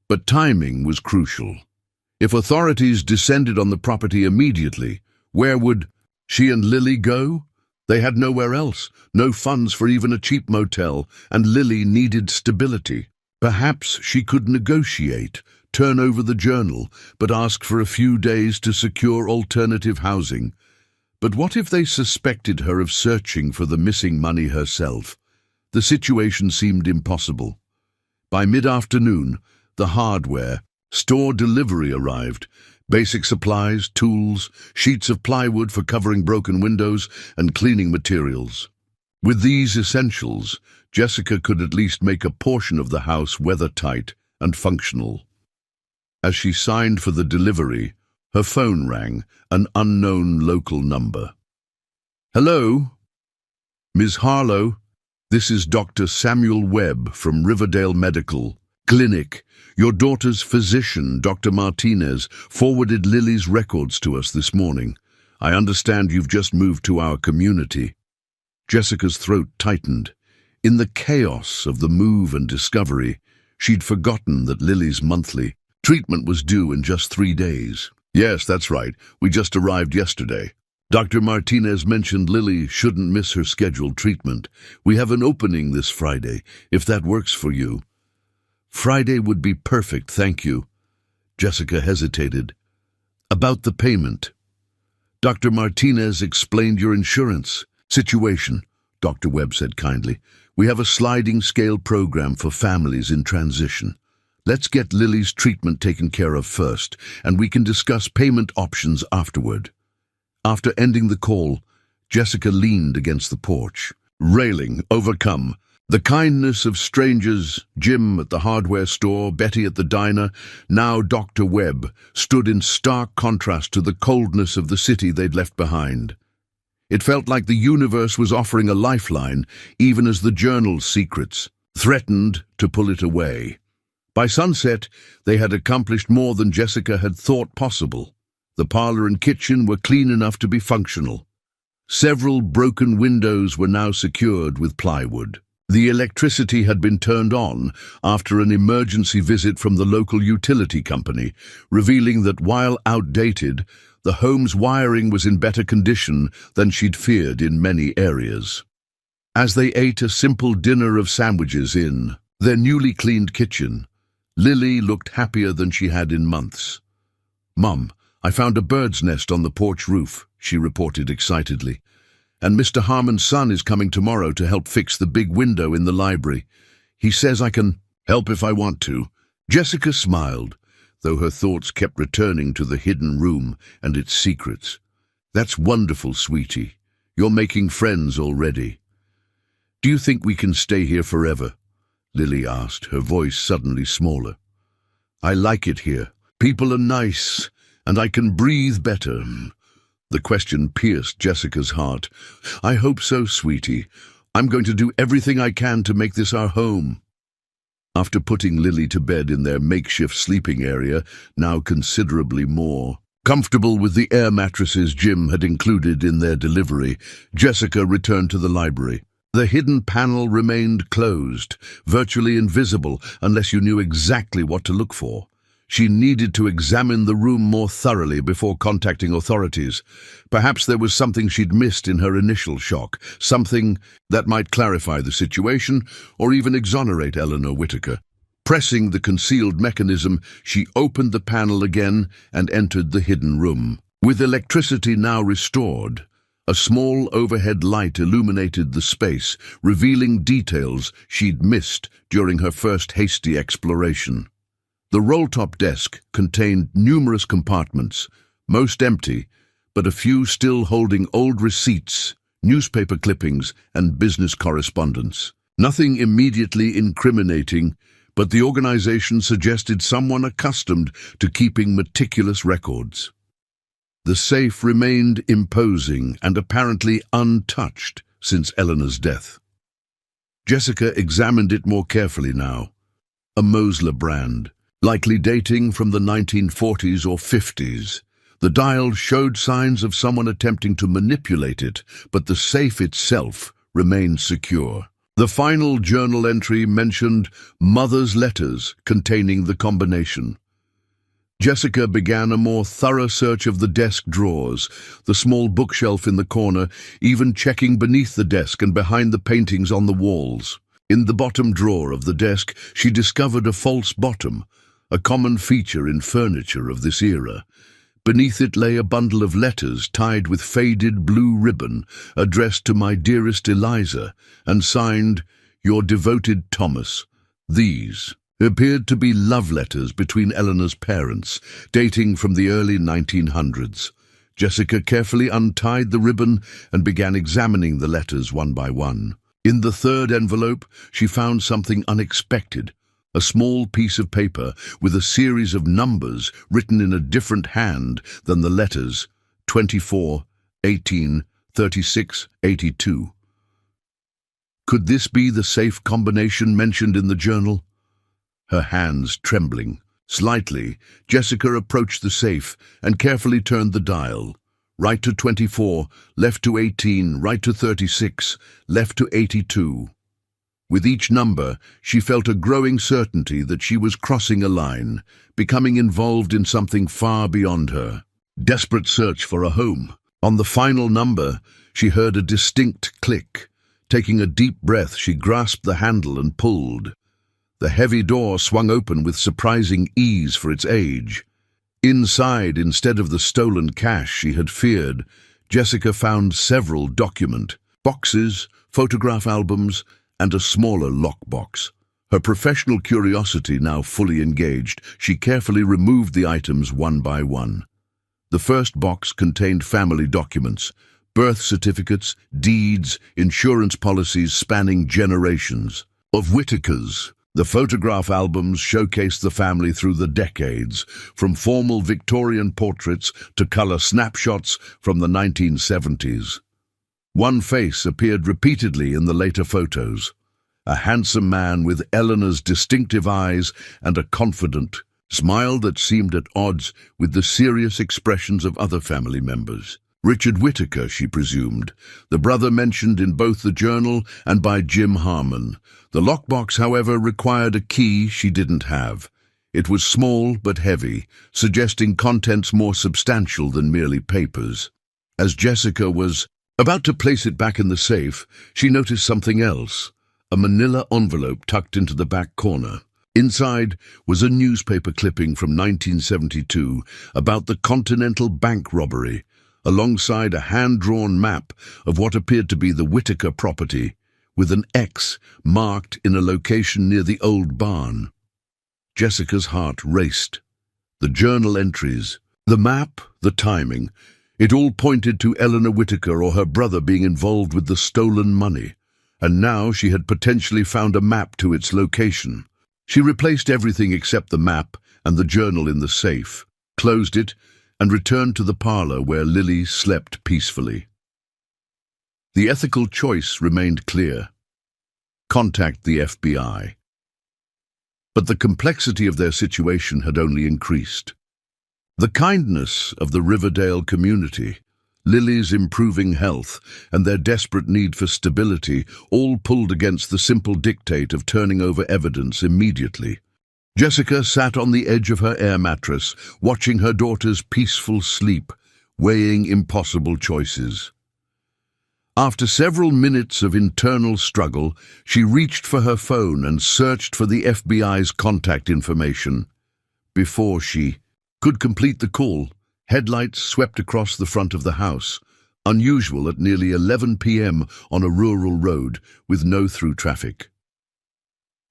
S1: But timing was crucial. If authorities descended on the property immediately, where would she and Lily go? They had nowhere else, no funds for even a cheap motel, and Lily needed stability. Perhaps she could negotiate, turn over the journal, but ask for a few days to secure alternative housing. But what if they suspected her of searching for the missing money herself? The situation seemed impossible. By mid-afternoon, the hardware store delivery arrived. Basic supplies, tools, sheets of plywood for covering broken windows, and cleaning materials. With these essentials, Jessica could at least make a portion of the house weather-tight and functional. As she signed for the delivery, her phone rang, an unknown local number. "Hello? Ms. Harlow, this is Dr. Samuel Webb from Riverdale Medical Clinic. Your daughter's physician, Dr. Martinez, forwarded Lily's records to us this morning. I understand you've just moved to our community." Jessica's throat tightened. In the chaos of the move and discovery, she'd forgotten that Lily's monthly treatment was due in just 3 days. "Yes, that's right. We just arrived yesterday. Dr. Martinez mentioned Lily shouldn't miss her scheduled treatment. We have an opening this Friday, if that works for you." "Friday would be perfect, thank you." Jessica hesitated. "About the payment." "Dr. Martinez explained your insurance situation," Dr. Webb said kindly. "We have a sliding scale program for families in transition. Let's get Lily's treatment taken care of first, and we can discuss payment options afterward." After ending the call, Jessica leaned against the porch, railing, overcome. The kindness of strangers, Jim at the hardware store, Betty at the diner, now Dr. Webb, stood in stark contrast to the coldness of the city they'd left behind. It felt like the universe was offering a lifeline, even as the journal's secrets threatened to pull it away. By sunset, they had accomplished more than Jessica had thought possible. The parlor and kitchen were clean enough to be functional. Several broken windows were now secured with plywood. The electricity had been turned on after an emergency visit from the local utility company, revealing that while outdated, the home's wiring was in better condition than she'd feared in many areas. As they ate a simple dinner of sandwiches in their newly cleaned kitchen, Lily looked happier than she had in months. "Mum, I found a bird's nest on the porch roof," she reported excitedly. "And Mr. Harmon's son is coming tomorrow to help fix the big window in the library. He says I can help if I want to," Jessica smiled, though her thoughts kept returning to the hidden room and its secrets. "That's wonderful, sweetie. You're making friends already." "Do you think we can stay here forever?" Lily asked, her voice suddenly smaller. "I like it here. People are nice, and I can breathe better." The question pierced Jessica's heart. "I hope so, sweetie. I'm going to do everything I can to make this our home." After putting Lily to bed in their makeshift sleeping area, now considerably more comfortable with the air mattresses Jim had included in their delivery, Jessica returned to the library. The hidden panel remained closed, virtually invisible unless you knew exactly what to look for. She needed to examine the room more thoroughly before contacting authorities. Perhaps there was something she'd missed in her initial shock, something that might clarify the situation or even exonerate Eleanor Whittaker. Pressing the concealed mechanism, she opened the panel again and entered the hidden room. With electricity now restored, a small overhead light illuminated the space, revealing details she'd missed during her first hasty exploration. The roll-top desk contained numerous compartments, most empty, but a few still holding old receipts, newspaper clippings, and business correspondence. Nothing immediately incriminating, but the organization suggested someone accustomed to keeping meticulous records. The safe remained imposing and apparently untouched since Eleanor's death. Jessica examined it more carefully now. A Mosler brand, likely dating from the 1940s or 50s. The dial showed signs of someone attempting to manipulate it, but the safe itself remained secure. The final journal entry mentioned mother's letters containing the combination. Jessica began a more thorough search of the desk drawers, the small bookshelf in the corner, even checking beneath the desk and behind the paintings on the walls. In the bottom drawer of the desk, she discovered a false bottom, a common feature in furniture of this era. Beneath it lay a bundle of letters tied with faded blue ribbon, addressed to "My dearest Eliza," and signed, "Your devoted Thomas." These appeared to be love letters between Eleanor's parents, dating from the early 1900s. Jessica carefully untied the ribbon and began examining the letters one by one. In the third envelope, she found something unexpected. A small piece of paper with a series of numbers written in a different hand than the letters 24, 18, 36, 82. Could this be the safe combination mentioned in the journal? Her hands trembling slightly, Jessica approached the safe and carefully turned the dial. Right to 24, left to 18, right to 36, left to 82. With each number, she felt a growing certainty that she was crossing a line, becoming involved in something far beyond her. Desperate search for a home. On the final number, she heard a distinct click. Taking a deep breath, she grasped the handle and pulled. The heavy door swung open with surprising ease for its age. Inside, instead of the stolen cash she had feared, Jessica found several document boxes, photograph albums, and a smaller lockbox. Her professional curiosity now fully engaged, she carefully removed the items one by one. The first box contained family documents, birth certificates, deeds, insurance policies spanning generations. Of Whittakers, the photograph albums showcased the family through the decades, from formal Victorian portraits to color snapshots from the 1970s. One face appeared repeatedly in the later photos, a handsome man with Eleanor's distinctive eyes and a confident smile that seemed at odds with the serious expressions of other family members. Richard Whittaker, she presumed, the brother mentioned in both the journal and by Jim Harmon. The lockbox, however, required a key she didn't have. It was small but heavy, suggesting contents more substantial than merely papers. As Jessica was about to place it back in the safe, she noticed something else. A manila envelope tucked into the back corner. Inside was a newspaper clipping from 1972 about the Continental Bank robbery, alongside a hand-drawn map of what appeared to be the Whittaker property, with an X marked in a location near the old barn. Jessica's heart raced. The journal entries, the map, the timing, it all pointed to Eleanor Whittaker or her brother being involved with the stolen money. And now she had potentially found a map to its location. She replaced everything except the map and the journal in the safe, closed it, and returned to the parlor where Lily slept peacefully. The ethical choice remained clear. Contact the FBI. But the complexity of their situation had only increased. The kindness of the Riverdale community, Lily's improving health, and their desperate need for stability all pulled against the simple dictate of turning over evidence immediately. Jessica sat on the edge of her air mattress, watching her daughter's peaceful sleep, weighing impossible choices. After several minutes of internal struggle, she reached for her phone and searched for the FBI's contact information. Before she could complete the call, headlights swept across the front of the house, unusual at nearly 11 p.m. on a rural road with no through traffic.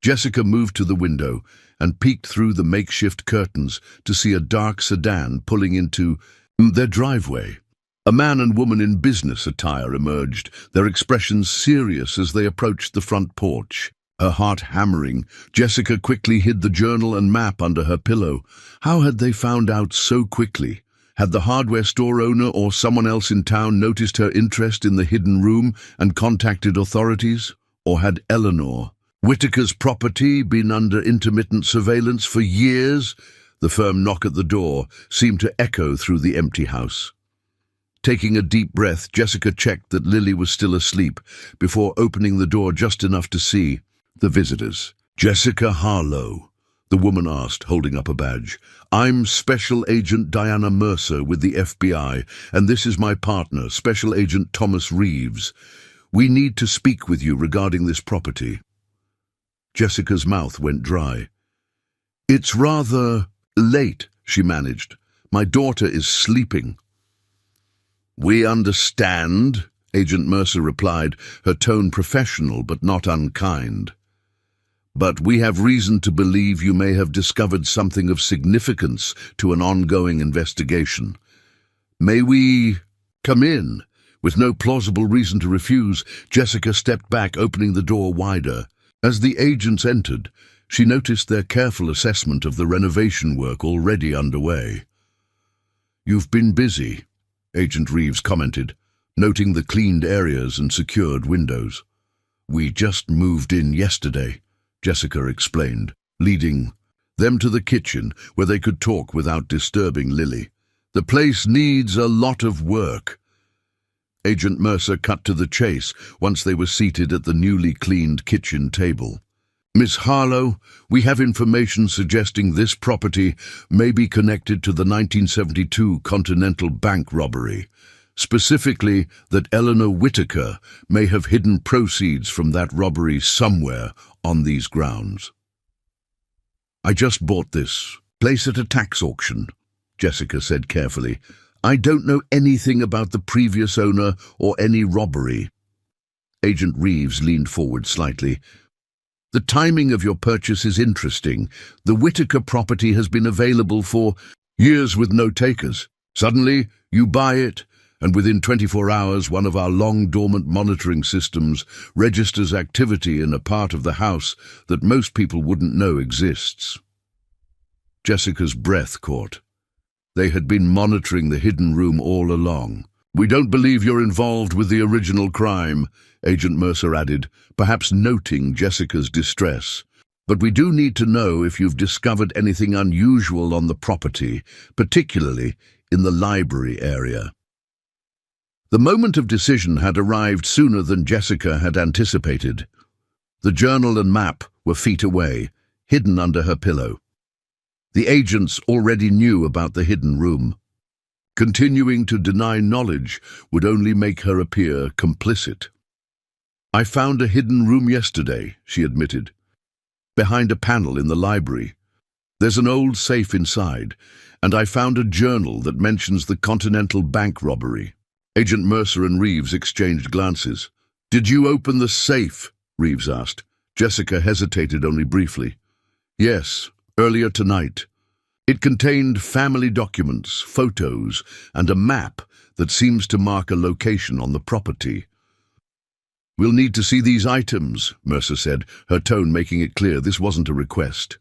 S1: Jessica moved to the window and peeked through the makeshift curtains to see a dark sedan pulling into their driveway. A man and woman in business attire emerged, their expressions serious as they approached the front porch. Her heart hammering, Jessica quickly hid the journal and map under her pillow. How had they found out so quickly? Had the hardware store owner or someone else in town noticed her interest in the hidden room and contacted authorities? Or had Eleanor Whittaker's property been under intermittent surveillance for years? The firm knock at the door seemed to echo through the empty house. Taking a deep breath, Jessica checked that Lily was still asleep before opening the door just enough to see the visitors. "Jessica Harlow," the woman asked, holding up a badge. "I'm Special Agent Diana Mercer with the FBI, and this is my partner, Special Agent Thomas Reeves. We need to speak with you regarding this property." Jessica's mouth went dry. "It's rather late," she managed. "My daughter is sleeping." "We understand," Agent Mercer replied, her tone professional but not unkind. "But we have reason to believe you may have discovered something of significance to an ongoing investigation. May we come in?" With no plausible reason to refuse, Jessica stepped back, opening the door wider. As the agents entered, she noticed their careful assessment of the renovation work already underway. "You've been busy," Agent Reeves commented, noting the cleaned areas and secured windows. "We just moved in yesterday," Jessica explained, leading them to the kitchen where they could talk without disturbing Lily. "The place needs a lot of work." Agent Mercer cut to the chase once they were seated at the newly cleaned kitchen table. "Miss Harlow, we have information suggesting this property may be connected to the 1972 Continental Bank robbery, specifically that Eleanor Whittaker may have hidden proceeds from that robbery somewhere on these grounds." "I just bought this place at a tax auction," Jessica said carefully. "I don't know anything about the previous owner or any robbery." Agent Reeves leaned forward slightly. "The timing of your purchase is interesting. The Whittaker property has been available for years with no takers. Suddenly, you buy it, and within 24 hours, one of our long-dormant monitoring systems registers activity in a part of the house that most people wouldn't know exists." Jessica's breath caught. They had been monitoring the hidden room all along. "We don't believe you're involved with the original crime," Agent Mercer added, perhaps noting Jessica's distress. "But we do need to know if you've discovered anything unusual on the property, particularly in the library area." The moment of decision had arrived sooner than Jessica had anticipated. The journal and map were feet away, hidden under her pillow. The agents already knew about the hidden room. Continuing to deny knowledge would only make her appear complicit. "I found a hidden room yesterday," she admitted, "behind a panel in the library. There's an old safe inside, and I found a journal that mentions the Continental Bank robbery." Agent Mercer and Reeves exchanged glances. "Did you open the safe?" Reeves asked. Jessica hesitated only briefly. "Yes, earlier tonight. It contained family documents, photos, and a map that seems to mark a location on the property. "We'll need to see these items," Mercer said, her tone making it clear this wasn't a request.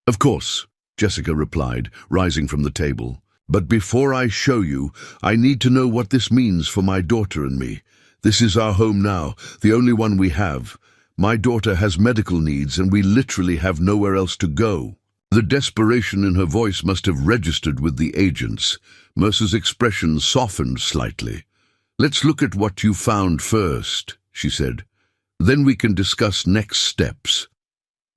S1: "Of course," Jessica replied, rising from the table. "But before I show you, I need to know what this means for my daughter and me. This is our home now, the only one we have. My daughter has medical needs and we literally have nowhere else to go." The desperation in her voice must have registered with the agents. Mercer's expression softened slightly. "Let's look at what you found first," she said. "Then we can discuss next steps."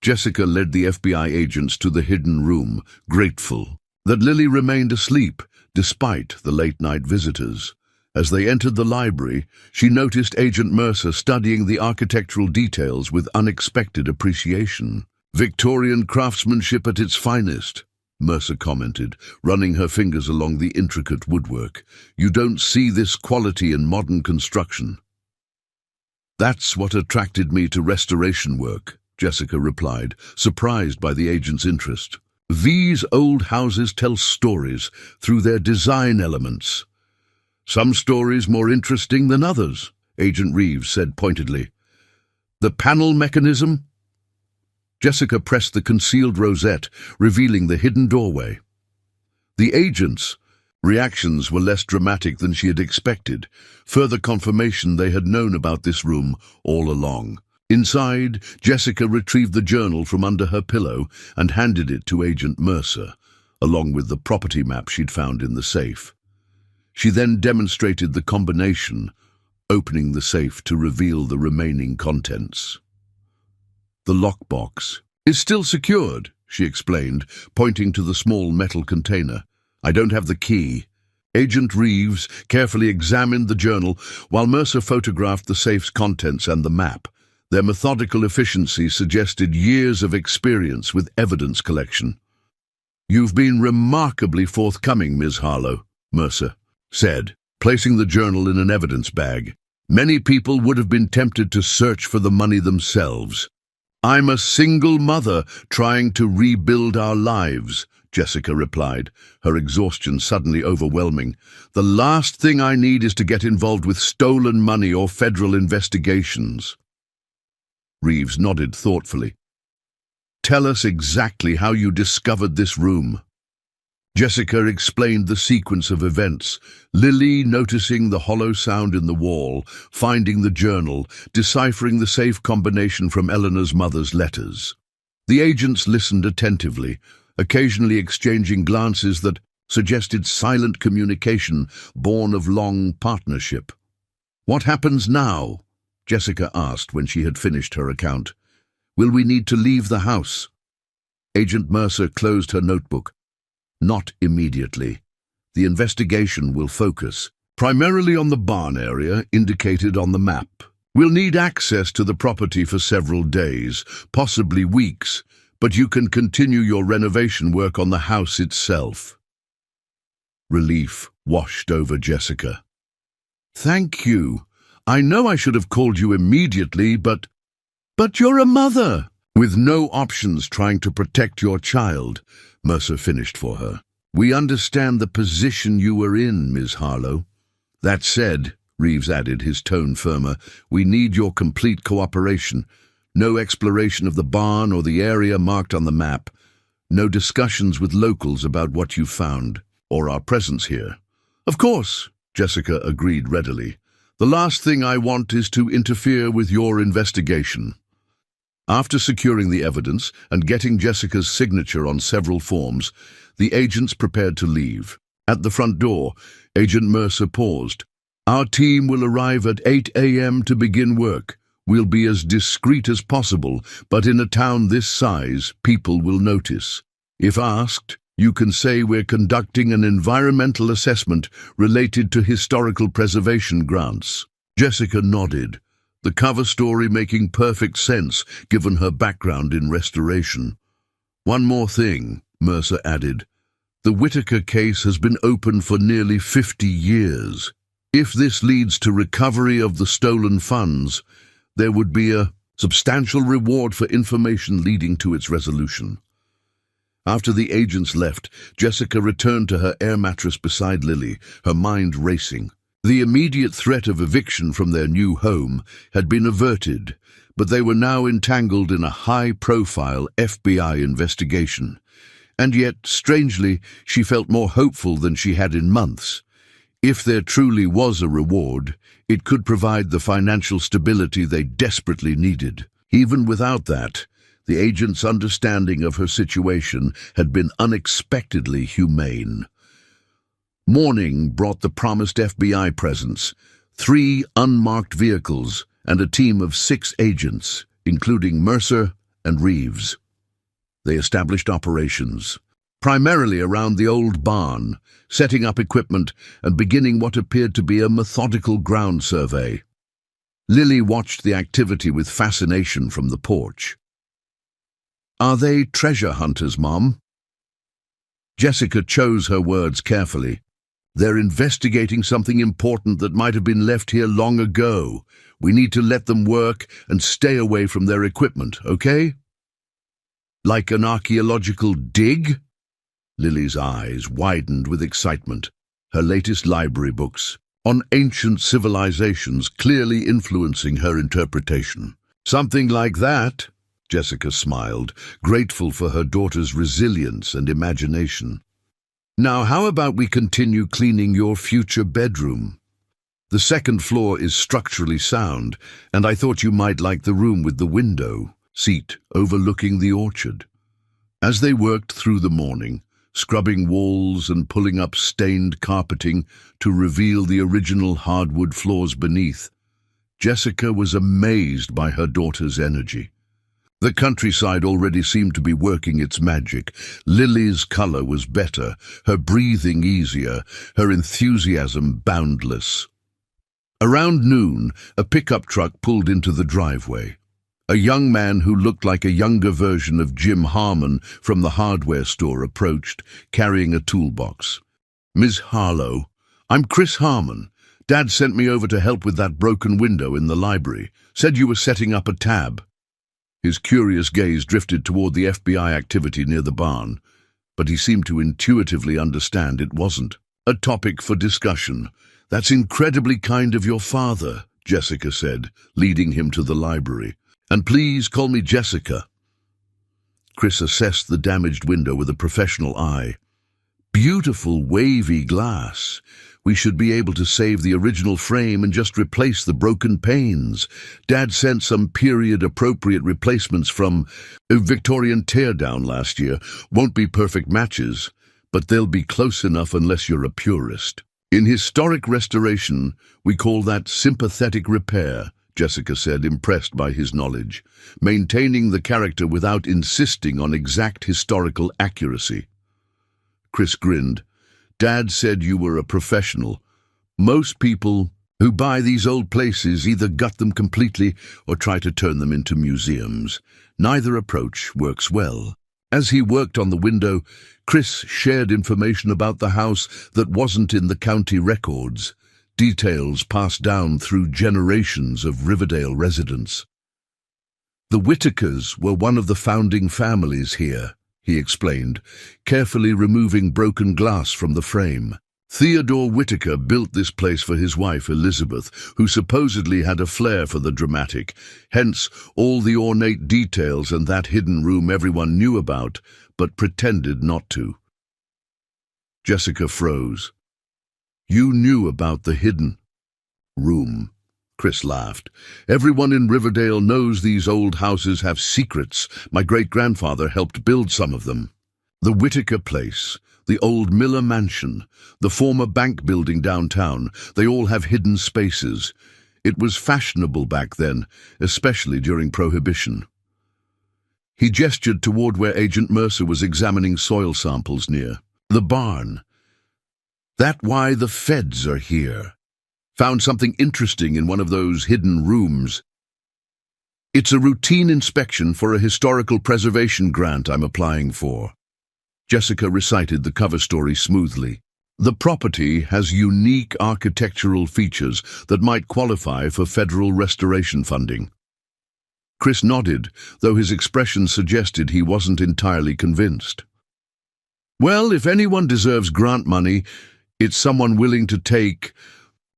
S1: Jessica led the FBI agents to the hidden room, grateful that Lily remained asleep despite the late-night visitors. As they entered the library, she noticed Agent Mercer studying the architectural details with unexpected appreciation. "Victorian craftsmanship at its finest," Mercer commented, running her fingers along the intricate woodwork. "You don't see this quality in modern construction." "That's what attracted me to restoration work," Jessica replied, surprised by the agent's interest. "These old houses tell stories through their design elements. Some stories more interesting than others," Agent Reeves said pointedly. "The panel mechanism?" Jessica pressed the concealed rosette, revealing the hidden doorway. The agents' reactions were less dramatic than she had expected, further confirmation they had known about this room all along. Inside, Jessica retrieved the journal from under her pillow and handed it to Agent Mercer, along with the property map she'd found in the safe. She then demonstrated the combination, opening the safe to reveal the remaining contents. "The lockbox is still secured," she explained, pointing to the small metal container. "I don't have the key." Agent Reeves carefully examined the journal while Mercer photographed the safe's contents and the map. Their methodical efficiency suggested years of experience with evidence collection. "You've been remarkably forthcoming, Ms. Harlow," Mercer said, placing the journal in an evidence bag. "Many people would have been tempted to search for the money themselves." "I'm a single mother trying to rebuild our lives," Jessica replied, her exhaustion suddenly overwhelming. "The last thing I need is to get involved with stolen money or federal investigations." Reeves nodded thoughtfully. "Tell us exactly how you discovered this room." Jessica explained the sequence of events, Lily noticing the hollow sound in the wall, finding the journal, deciphering the safe combination from Eleanor's mother's letters. The agents listened attentively, occasionally exchanging glances that suggested silent communication born of long partnership. "What happens now?" Jessica asked when she had finished her account. "Will we need to leave the house?" Agent Mercer closed her notebook. "Not immediately. The investigation will focus primarily on the barn area indicated on the map. We'll need access to the property for several days, possibly weeks, but you can continue your renovation work on the house itself." Relief washed over Jessica. "Thank you. I know I should have called you immediately, but you're a mother." "With no options trying to protect your child," Mercer finished for her. "We understand the position you were in, Ms. Harlow. That said," Reeves added, his tone firmer, "we need your complete cooperation. No exploration of the barn or the area marked on the map. No discussions with locals about what you found, or our presence here." "Of course," Jessica agreed readily. "The last thing I want is to interfere with your investigation." After securing the evidence and getting Jessica's signature on several forms, the agents prepared to leave. At the front door, Agent Mercer paused. "Our team will arrive at 8 a.m. to begin work. We'll be as discreet as possible, but in a town this size, people will notice. If asked, you can say we're conducting an environmental assessment related to historical preservation grants." Jessica nodded, the cover story making perfect sense given her background in restoration. "One more thing," Mercer added. "The Whitaker case has been open for nearly 50 years. If this leads to recovery of the stolen funds, there would be a substantial reward for information leading to its resolution. After the agents left, Jessica returned to her air mattress beside Lily, her mind racing. The immediate threat of eviction from their new home had been averted, but they were now entangled in a high-profile FBI investigation. And yet, strangely, she felt more hopeful than she had in months. If there truly was a reward, it could provide the financial stability they desperately needed. Even without that, the agent's understanding of her situation had been unexpectedly humane. Morning brought the promised FBI presence, 3 unmarked vehicles, and a team of 6 agents, including Mercer and Reeves. They established operations, primarily around the old barn, setting up equipment and beginning what appeared to be a methodical ground survey. Lily watched the activity with fascination from the porch. "Are they treasure hunters, Mom?" Jessica chose her words carefully. "They're investigating something important that might have been left here long ago. We need to let them work and stay away from their equipment, okay?" "Like an archaeological dig?" Lily's eyes widened with excitement. Her latest library books on ancient civilizations clearly influencing her interpretation. "Something like that," Jessica smiled, grateful for her daughter's resilience and imagination. "Now, how about we continue cleaning your future bedroom? The second floor is structurally sound, and I thought you might like the room with the window seat overlooking the orchard." As they worked through the morning, scrubbing walls and pulling up stained carpeting to reveal the original hardwood floors beneath, Jessica was amazed by her daughter's energy. The countryside already seemed to be working its magic. Lily's color was better, her breathing easier, her enthusiasm boundless. Around noon, a pickup truck pulled into the driveway. A young man who looked like a younger version of Jim Harmon from the hardware store approached, carrying a toolbox. "Ms. Harlow, I'm Chris Harmon. Dad sent me over to help with that broken window in the library. Said you were setting up a tab." His curious gaze drifted toward the FBI activity near the barn, but he seemed to intuitively understand it wasn't a topic for discussion. "That's incredibly kind of your father," Jessica said, leading him to the library. "And please call me Jessica." Chris assessed the damaged window with a professional eye. "Beautiful wavy glass. We should be able to save the original frame and just replace the broken panes. Dad sent some period-appropriate replacements from a Victorian teardown last year. Won't be perfect matches, but they'll be close enough unless you're a purist. In historic restoration, we call that sympathetic repair," Jessica said, impressed by his knowledge, "maintaining the character without insisting on exact historical accuracy." Chris grinned. "Dad said you were a professional. Most people who buy these old places either gut them completely or try to turn them into museums. Neither approach works well." As he worked on the window, Chris shared information about the house that wasn't in the county records, details passed down through generations of Riverdale residents. "The Whitakers were one of the founding families here," he explained, carefully removing broken glass from the frame. "Theodore Whitaker built this place for his wife Elizabeth, who supposedly had a flair for the dramatic, hence all the ornate details and that hidden room everyone knew about, but pretended not to." Jessica froze. "You knew about the hidden room?" Chris laughed. "Everyone in Riverdale knows these old houses have secrets. My great-grandfather helped build some of them. The Whitaker place, the old Miller Mansion, the former bank building downtown, they all have hidden spaces. It was fashionable back then, especially during Prohibition." He gestured toward where Agent Mercer was examining soil samples near the barn. "That why the feds are here? Found something interesting in one of those hidden rooms." "It's a routine inspection for a historical preservation grant I'm applying for." Jessica recited the cover story smoothly. "The property has unique architectural features that might qualify for federal restoration funding." Chris nodded, though his expression suggested he wasn't entirely convinced. Well, if anyone deserves grant money, it's someone willing to take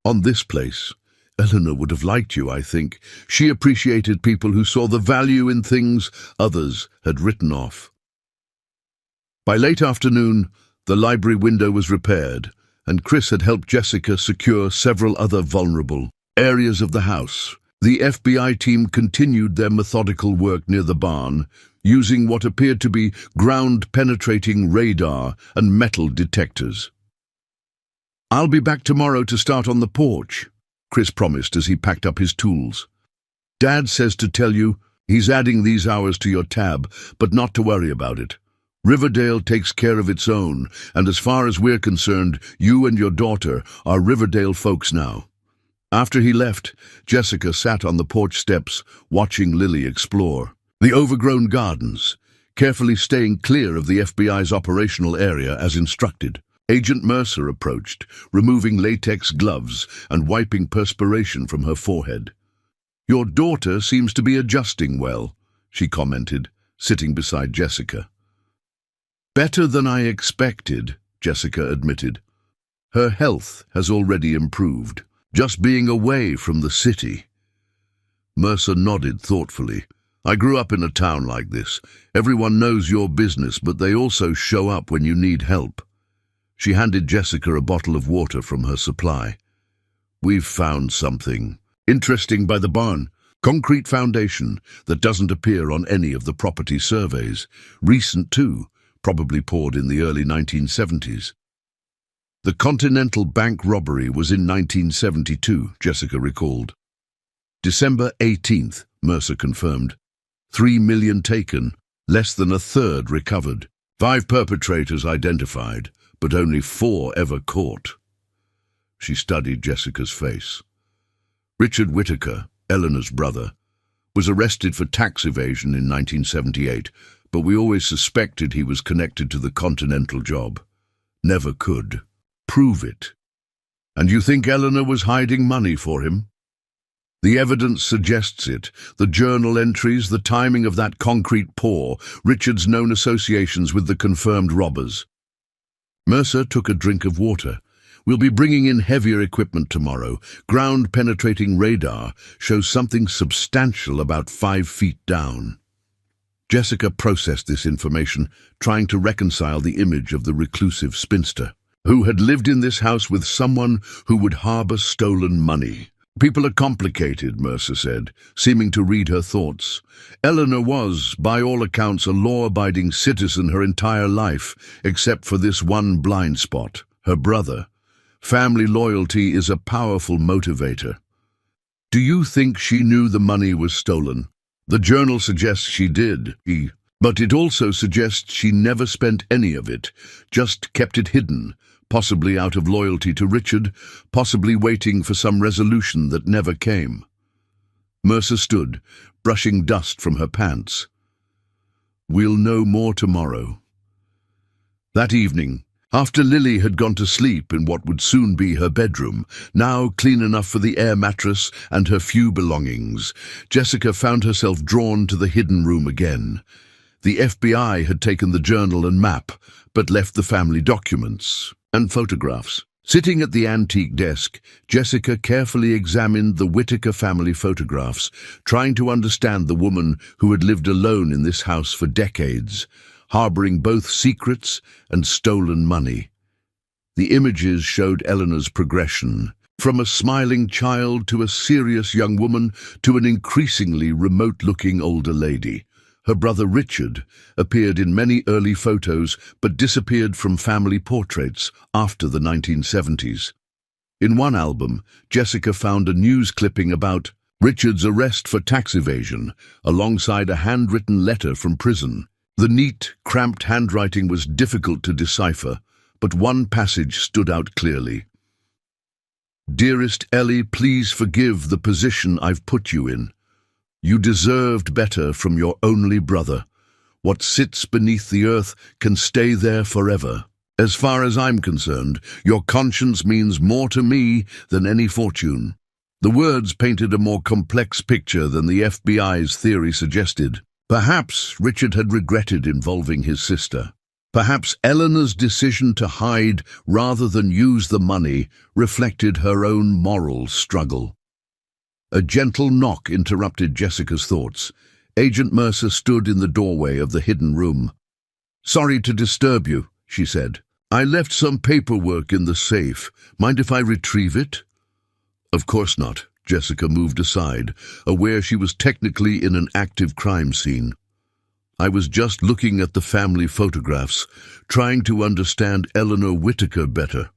S1: on this place. Eleanor would have liked you, I think. She appreciated people who saw the value in things others had written off. By late afternoon, the library window was repaired, and Chris had helped Jessica secure several other vulnerable areas of the house. The FBI team continued their methodical work near the barn, using what appeared to be ground-penetrating radar and metal detectors. "I'll be back tomorrow to start on the porch," Chris promised as he packed up his tools. "Dad says to tell you he's adding these hours to your tab, but not to worry about it. Riverdale takes care of its own, and as far as we're concerned, you and your daughter are Riverdale folks now." After he left, Jessica sat on the porch steps, watching Lily explore the overgrown gardens, carefully staying clear of the FBI's operational area as instructed. Agent Mercer approached, removing latex gloves and wiping perspiration from her forehead. "Your daughter seems to be adjusting well," she commented, sitting beside Jessica. "Better than I expected," Jessica admitted. "Her health has already improved, just being away from the city." Mercer nodded thoughtfully. "I grew up in a town like this. Everyone knows your business, but they also show up when you need help." She handed Jessica a bottle of water from her supply. "We've found something interesting by the barn. Concrete foundation that doesn't appear on any of the property surveys. Recent too, probably poured in the early 1970s. "The Continental Bank robbery was in 1972, Jessica recalled. "December 18th, Mercer confirmed. 3 million taken, less than a third recovered. 5 perpetrators identified, but only 4 ever caught." She studied Jessica's face. "Richard Whittaker, Eleanor's brother, was arrested for tax evasion in 1978, but we always suspected he was connected to the Continental job. Never could prove it." "And you think Eleanor was hiding money for him?" "The evidence suggests it. The journal entries, the timing of that concrete pour, Richard's known associations with the confirmed robbers." Mercer took a drink of water. "We'll be bringing in heavier equipment tomorrow. Ground-penetrating radar shows something substantial about 5 feet down." Jessica processed this information, trying to reconcile the image of the reclusive spinster, who had lived in this house with someone who would harbor stolen money. "People are complicated," Mercer said, seeming to read her thoughts. "Eleanor was, by all accounts, a law-abiding citizen her entire life, except for this one blind spot, her brother. Family loyalty is a powerful motivator." "Do you think she knew the money was stolen?" "The journal suggests she did, but it also suggests she never spent any of it, just kept it hidden, possibly out of loyalty to Richard, possibly waiting for some resolution that never came." Mercer stood, brushing dust from her pants. "We'll know more tomorrow." That evening, after Lily had gone to sleep in what would soon be her bedroom, now clean enough for the air mattress and her few belongings, Jessica found herself drawn to the hidden room again. The FBI had taken the journal and map, but left the family documents and photographs. Sitting at the antique desk, Jessica carefully examined the Whittaker family photographs, trying to understand the woman who had lived alone in this house for decades, harboring both secrets and stolen money. The images showed Eleanor's progression, from a smiling child to a serious young woman to an increasingly remote-looking older lady. Her brother Richard appeared in many early photos but disappeared from family portraits after the 1970s. In one album, Jessica found a news clipping about Richard's arrest for tax evasion, alongside a handwritten letter from prison. The neat, cramped handwriting was difficult to decipher, but one passage stood out clearly. "Dearest Ellie, please forgive the position I've put you in. You deserved better from your only brother. What sits beneath the earth can stay there forever. As far as I'm concerned, your conscience means more to me than any fortune." The words painted a more complex picture than the FBI's theory suggested. Perhaps Richard had regretted involving his sister. Perhaps Eleanor's decision to hide rather than use the money reflected her own moral struggle. A gentle knock interrupted Jessica's thoughts. Agent Mercer stood in the doorway of the hidden room. "Sorry to disturb you," she said. "I left some paperwork in the safe. Mind if I retrieve it?" "Of course not." Jessica moved aside, aware she was technically in an active crime scene. "I was just looking at the family photographs, trying to understand Eleanor Whitaker better."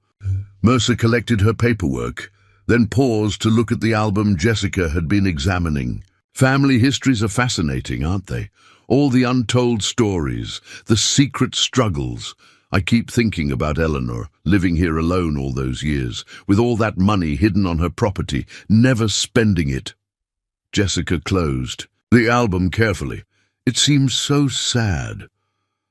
S1: Mercer collected her paperwork, then paused to look at the album Jessica had been examining. Family histories are fascinating, aren't they? All the untold stories, the secret struggles. I keep thinking about Eleanor, living here alone all those years, with all that money hidden on her property, never spending it. Jessica closed the album carefully. "It seems so sad."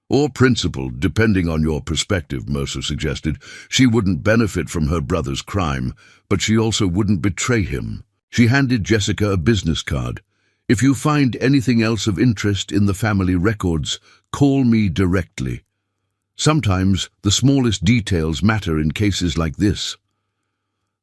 S1: "Or principled, depending on your perspective," Mercer suggested. "She wouldn't benefit from her brother's crime, but she also wouldn't betray him." She handed Jessica a business card. "If you find anything else of interest in the family records, call me directly. Sometimes the smallest details matter in cases like this."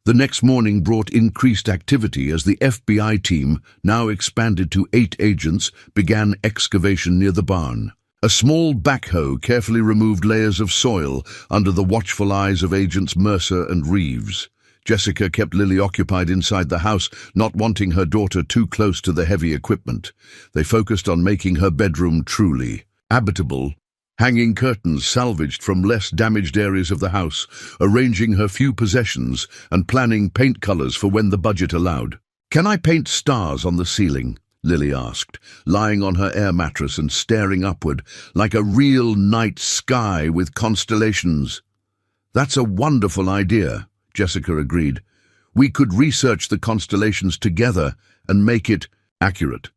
S1: The next morning brought increased activity as the FBI team, now expanded to 8 agents, began excavation near the barn. A small backhoe carefully removed layers of soil under the watchful eyes of Agents Mercer and Reeves. Jessica kept Lily occupied inside the house, not wanting her daughter too close to the heavy equipment. They focused on making her bedroom truly habitable, hanging curtains salvaged from less damaged areas of the house, arranging her few possessions, and planning paint colors for when the budget allowed. "Can I paint stars on the ceiling?" Lily asked, lying on her air mattress and staring upward, like a real night sky with constellations. "That's a wonderful idea," Jessica agreed. "We could research the constellations together and make it accurate."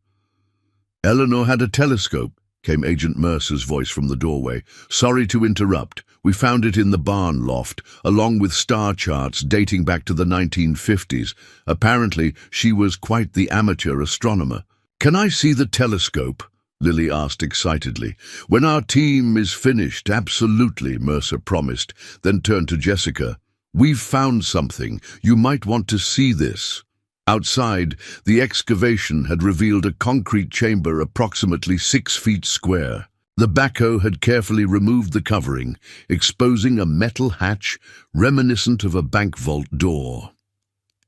S1: "Eleanor had a telescope," came Agent Mercer's voice from the doorway. "Sorry to interrupt. We found it in the barn loft, along with star charts dating back to the 1950s. Apparently, she was quite the amateur astronomer." "Can I see the telescope?" Lily asked excitedly. "When our team is finished, absolutely," Mercer promised, then turned to Jessica. "We've found something. You might want to see this." Outside, the excavation had revealed a concrete chamber approximately 6 feet square. The backhoe had carefully removed the covering, exposing a metal hatch reminiscent of a bank vault door.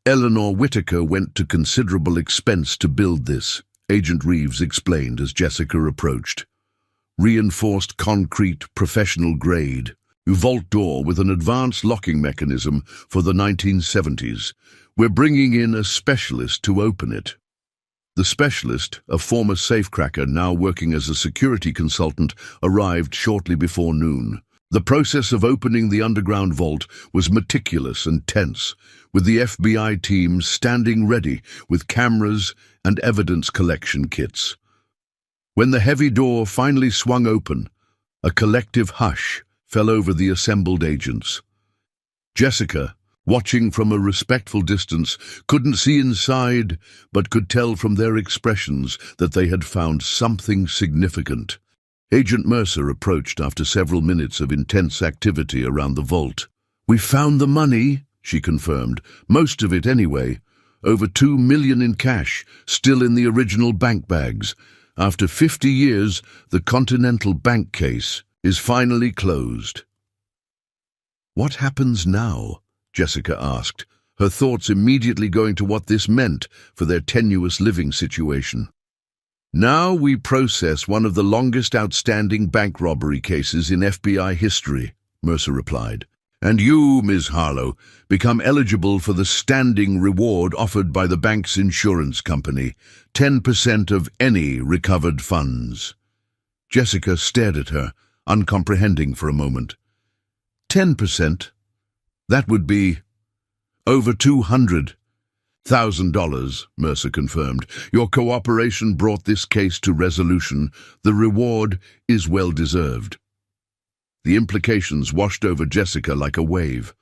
S1: "Eleanor Whitaker went to considerable expense to build this," Agent Reeves explained as Jessica approached. "Reinforced concrete, professional grade. Vault door with an advanced locking mechanism for the 1970s. We're bringing in a specialist to open it." The specialist, a former safecracker now working as a security consultant, arrived shortly before noon. The process of opening the underground vault was meticulous and tense, with the FBI team standing ready with cameras and evidence collection kits. When the heavy door finally swung open, a collective hush fell over the assembled agents. Jessica, watching from a respectful distance, couldn't see inside, but could tell from their expressions that they had found something significant. Agent Mercer approached after several minutes of intense activity around the vault. "We found the money," she confirmed, "most of it anyway. Over $2 million in cash, still in the original bank bags. After 50 years, the Continental Bank case is finally closed." "What happens now?" Jessica asked, her thoughts immediately going to what this meant for their tenuous living situation. "Now we process one of the longest outstanding bank robbery cases in FBI history," Mercer replied. "And you, Ms. Harlow, become eligible for the standing reward offered by the bank's insurance company, 10% of any recovered funds." Jessica stared at her, uncomprehending for a moment. 10%? That would be over $200,000, Mercer confirmed. "Your cooperation brought this case to resolution. The reward is well deserved." The implications washed over Jessica like a wave.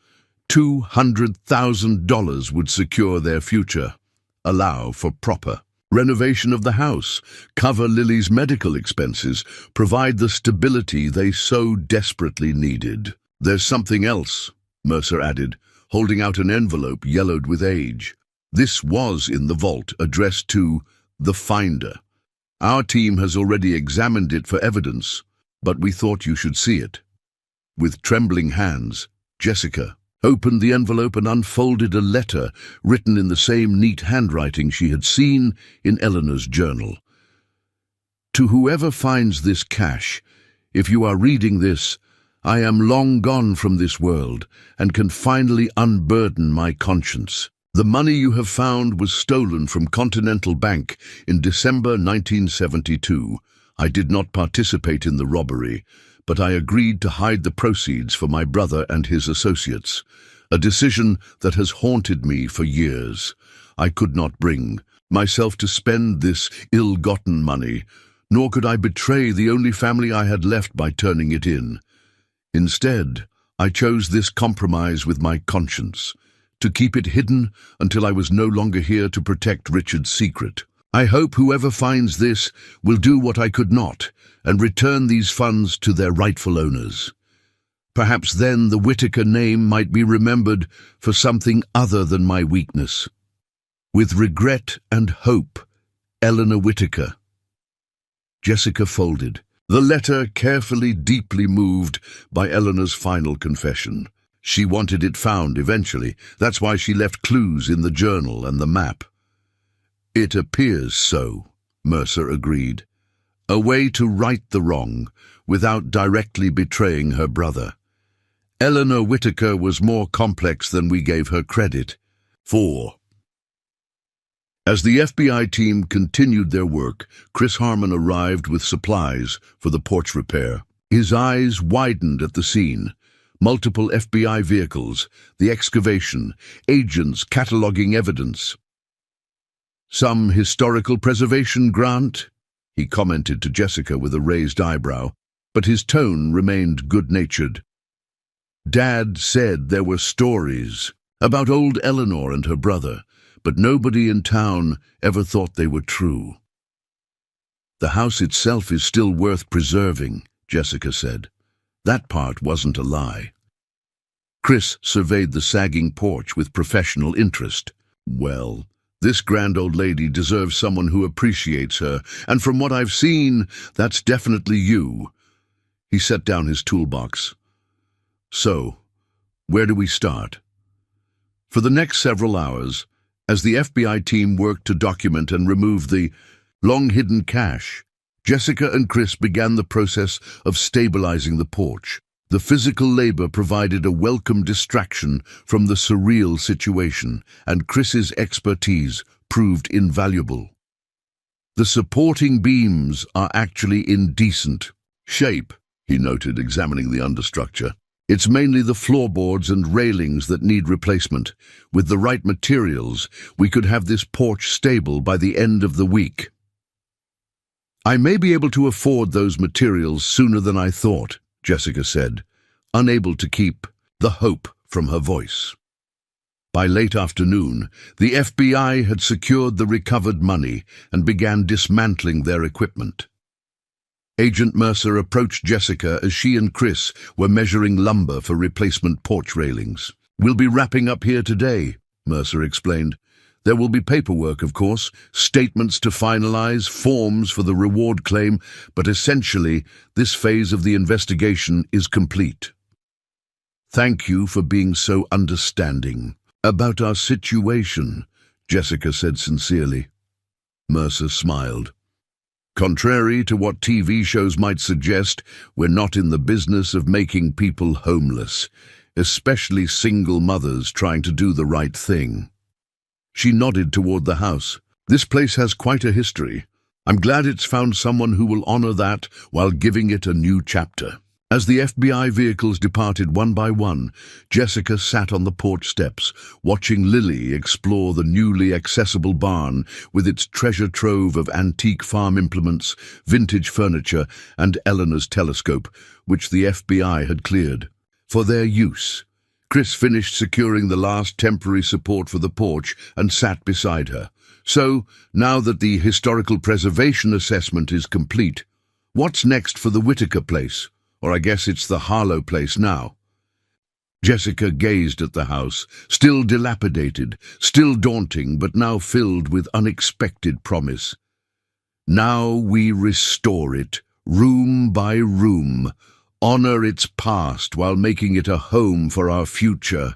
S1: $200,000 would secure their future, allow for proper renovation of the house, cover Lily's medical expenses, provide the stability they so desperately needed. There's something else, Mercer added, holding out an envelope yellowed with age. This was in the vault, addressed to the finder. Our team has already examined it for evidence, but we thought you should see it. With trembling hands, Jessica opened the envelope and unfolded a letter written in the same neat handwriting she had seen in Eleanor's journal. To whoever finds this cash, if you are reading this, I am long gone from this world and can finally unburden my conscience. The money you have found was stolen from Continental Bank in December 1972. I did not participate in the robbery, but I agreed to hide the proceeds for my brother and his associates, a decision that has haunted me for years. I could not bring myself to spend this ill-gotten money, nor could I betray the only family I had left by turning it in. Instead, I chose this compromise with my conscience, to keep it hidden until I was no longer here to protect Richard's secret. I hope whoever finds this will do what I could not and return these funds to their rightful owners. Perhaps then the Whittaker name might be remembered for something other than my weakness. With regret and hope, Eleanor Whittaker. Jessica folded the letter, carefully, deeply moved by Eleanor's final confession. She wanted it found eventually. That's why she left clues in the journal and the map. It appears so, Mercer agreed. A way to right the wrong without directly betraying her brother. Eleanor Whittaker was more complex than we gave her credit for. As the FBI team continued their work, Chris Harmon arrived with supplies for the porch repair. His eyes widened at the scene. Multiple FBI vehicles, the excavation, agents cataloging evidence. Some historical preservation grant, he commented to Jessica with a raised eyebrow, but his tone remained good-natured. Dad said there were stories about old Eleanor and her brother, but nobody in town ever thought they were true. The house itself is still worth preserving, Jessica said. That part wasn't a lie. Chris surveyed the sagging porch with professional interest. Well, this grand old lady deserves someone who appreciates her, and from what I've seen, that's definitely you. He set down his toolbox. So, where do we start? For the next several hours, as the FBI team worked to document and remove the long-hidden cash, Jessica and Chris began the process of stabilizing the porch. The physical labor provided a welcome distraction from the surreal situation, and Chris's expertise proved invaluable. The supporting beams are actually in decent shape, he noted, examining the understructure. It's mainly the floorboards and railings that need replacement. With the right materials, we could have this porch stable by the end of the week. I may be able to afford those materials sooner than I thought, Jessica said, unable to keep the hope from her voice. By late afternoon, the FBI had secured the recovered money and began dismantling their equipment. Agent Mercer approached Jessica as she and Chris were measuring lumber for replacement porch railings. We'll be wrapping up here today, Mercer explained. There will be paperwork, of course, statements to finalize, forms for the reward claim, but essentially, this phase of the investigation is complete. Thank you for being so understanding about our situation, Jessica said sincerely. Mercer smiled. Contrary to what TV shows might suggest, we're not in the business of making people homeless, especially single mothers trying to do the right thing. She nodded toward the house. This place has quite a history. I'm glad it's found someone who will honor that while giving it a new chapter. As the FBI vehicles departed one by one, Jessica sat on the porch steps, watching Lily explore the newly accessible barn with its treasure trove of antique farm implements, vintage furniture, and Eleanor's telescope, which the FBI had cleared for their use. Chris finished securing the last temporary support for the porch and sat beside her, So, now that the historical preservation assessment is complete, what's next for the Whitaker place? Or I guess it's the Harlow place now. Jessica gazed at the house, still dilapidated, still daunting, but now filled with unexpected promise. Now we restore it, room by room, honor its past while making it a home for our future.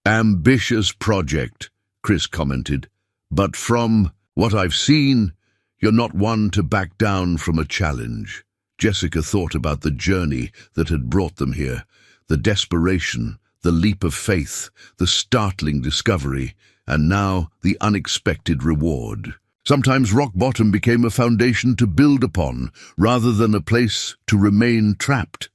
S1: Ambitious project, Chris commented, but from what I've seen, you're not one to back down from a challenge. Jessica thought about the journey that had brought them here, the desperation, the leap of faith, the startling discovery, and now the unexpected reward. Sometimes rock bottom became a foundation to build upon, rather than a place to remain trapped.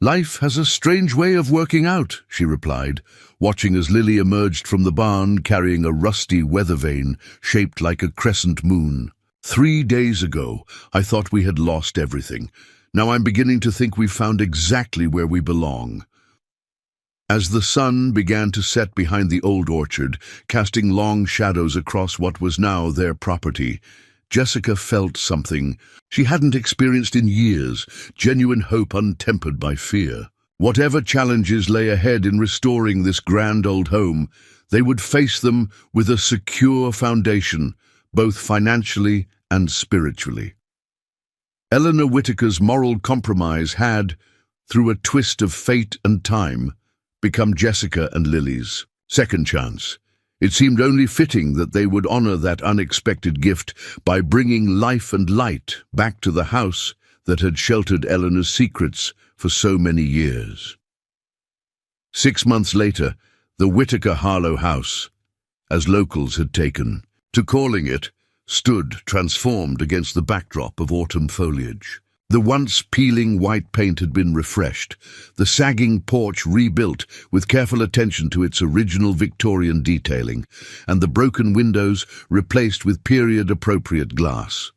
S1: Life has a strange way of working out, she replied, watching as Lily emerged from the barn carrying a rusty weather vane shaped like a crescent moon. 3 days ago, I thought we had lost everything. Now I'm beginning to think we've found exactly where we belong. As the sun began to set behind the old orchard, casting long shadows across what was now their property, Jessica felt something she hadn't experienced in years, genuine hope untempered by fear. Whatever challenges lay ahead in restoring this grand old home, they would face them with a secure foundation, both financially and spiritually. Eleanor Whitaker's moral compromise had, through a twist of fate and time, become Jessica and Lily's second chance. It seemed only fitting that they would honor that unexpected gift by bringing life and light back to the house that had sheltered Eleanor's secrets for so many years. 6 months later, the Whitaker Harlow house, as locals had taken to calling it, stood transformed against the backdrop of autumn foliage. The once peeling white paint had been refreshed, the sagging porch rebuilt with careful attention to its original Victorian detailing, and the broken windows replaced with period-appropriate glass.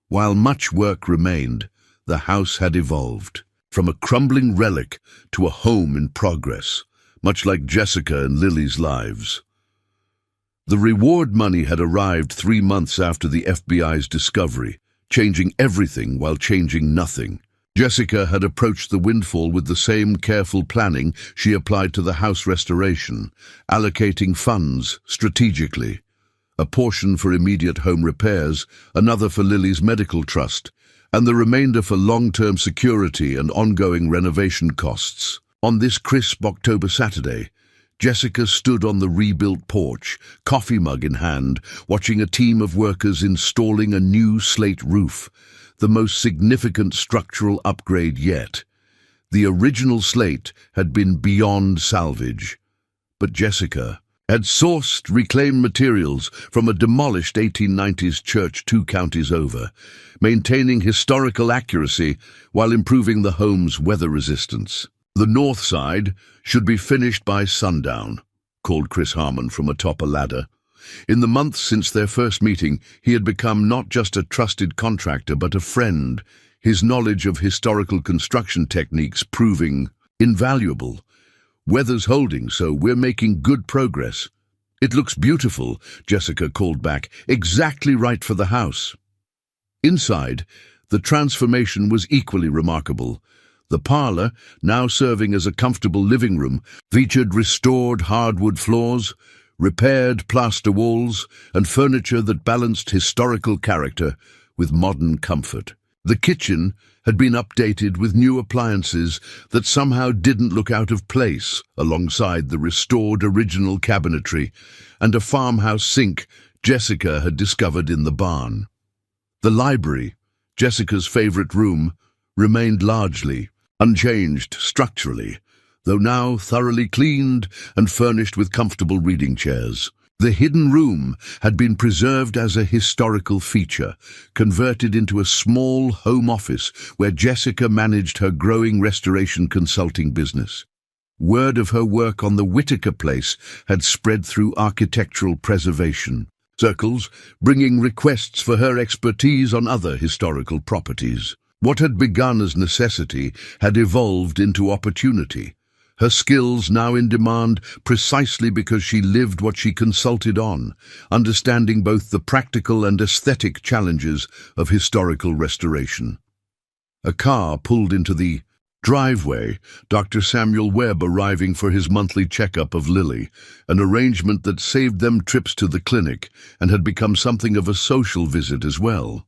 S1: While much work remained, the house had evolved, from a crumbling relic to a home in progress, much like Jessica and Lily's lives. The reward money had arrived 3 months after the FBI's discovery, changing everything while changing nothing. Jessica had approached the windfall with the same careful planning she applied to the house restoration, allocating funds strategically. A portion for immediate home repairs, another for Lily's medical trust, and the remainder for long-term security and ongoing renovation costs. On this crisp October Saturday, Jessica stood on the rebuilt porch, coffee mug in hand, watching a team of workers installing a new slate roof, the most significant structural upgrade yet. The original slate had been beyond salvage, but Jessica had sourced reclaimed materials from a demolished 1890s church 2 counties over, maintaining historical accuracy while improving the home's weather resistance. The north side should be finished by sundown, called Chris Harmon from atop a ladder. In the months since their first meeting, he had become not just a trusted contractor but a friend, his knowledge of historical construction techniques proving invaluable. Weather's holding, so we're making good progress. It looks beautiful, Jessica called back, exactly right for the house. Inside, the transformation was equally remarkable. The parlor, now serving as a comfortable living room, featured restored hardwood floors, repaired plaster walls, and furniture that balanced historical character with modern comfort. The kitchen had been updated with new appliances that somehow didn't look out of place alongside the restored original cabinetry and a farmhouse sink Jessica had discovered in the barn. The library, Jessica's favorite room, remained largely unchanged structurally, though now thoroughly cleaned and furnished with comfortable reading chairs. The hidden room had been preserved as a historical feature, converted into a small home office where Jessica managed her growing restoration consulting business. Word of her work on the Whitaker place had spread through architectural preservation circles, bringing requests for her expertise on other historical properties. What had begun as necessity had evolved into opportunity. Her skills now in demand precisely because she lived what she consulted on, understanding both the practical and aesthetic challenges of historical restoration. A car pulled into the driveway, Dr. Samuel Webb arriving for his monthly checkup of Lily, an arrangement that saved them trips to the clinic and had become something of a social visit as well.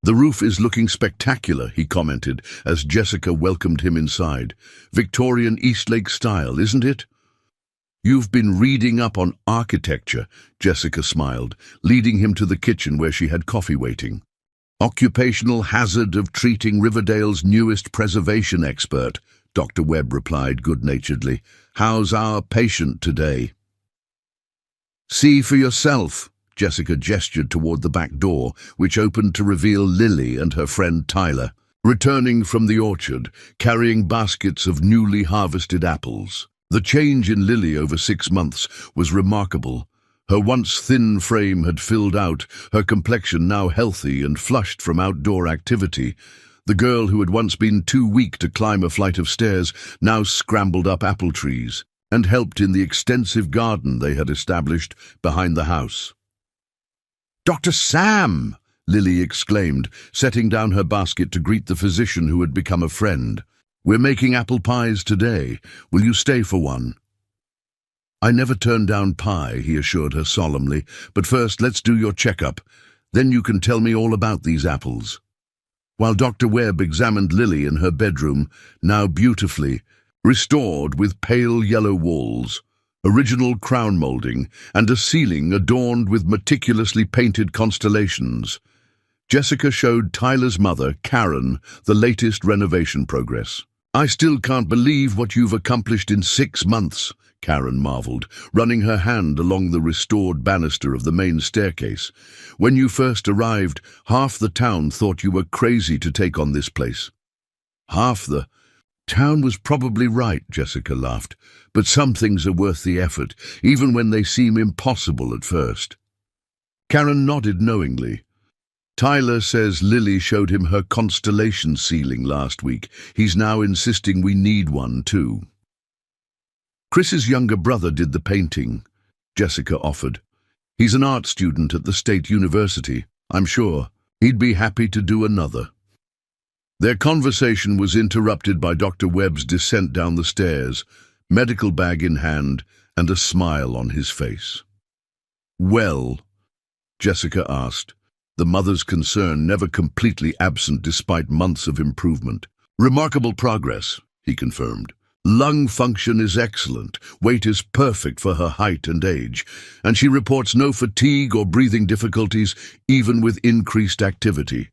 S1: "The roof is looking spectacular," he commented as Jessica welcomed him inside. "Victorian Eastlake style, isn't it?" "You've been reading up on architecture," Jessica smiled, leading him to the kitchen where she had coffee waiting. "Occupational hazard of treating Riverdale's newest preservation expert," Dr. Webb replied good-naturedly. "How's our patient today?" "See for yourself." Jessica gestured toward the back door, which opened to reveal Lily and her friend Tyler, returning from the orchard, carrying baskets of newly harvested apples. The change in Lily over 6 months was remarkable. Her once thin frame had filled out, her complexion now healthy and flushed from outdoor activity. The girl who had once been too weak to climb a flight of stairs now scrambled up apple trees and helped in the extensive garden they had established behind the house. "Dr. Sam!" Lily exclaimed, setting down her basket to greet the physician who had become a friend. "We're making apple pies today. Will you stay for one?" "I never turn down pie," he assured her solemnly, "but first let's do your checkup. Then you can tell me all about these apples." While Dr. Webb examined Lily in her bedroom, now beautifully restored with pale yellow walls, original crown molding, and a ceiling adorned with meticulously painted constellations, Jessica showed Tyler's mother, Karen, the latest renovation progress. "I still can't believe what you've accomplished in 6 months," Karen marveled, running her hand along the restored banister of the main staircase. "When you first arrived, half the town thought you were crazy to take on this place." "Half the town was probably right," Jessica laughed, "but some things are worth the effort, even when they seem impossible at first." Karen nodded knowingly. "Tyler says Lily showed him her constellation ceiling last week. He's now insisting we need one too." "Chris's younger brother did the painting," Jessica offered. "He's an art student at the State University. I'm sure he'd be happy to do another." Their conversation was interrupted by Dr. Webb's descent down the stairs, medical bag in hand and a smile on his face. "Well?" Jessica asked, the mother's concern never completely absent despite months of improvement. "Remarkable progress," he confirmed. "Lung function is excellent, weight is perfect for her height and age, and she reports no fatigue or breathing difficulties even with increased activity."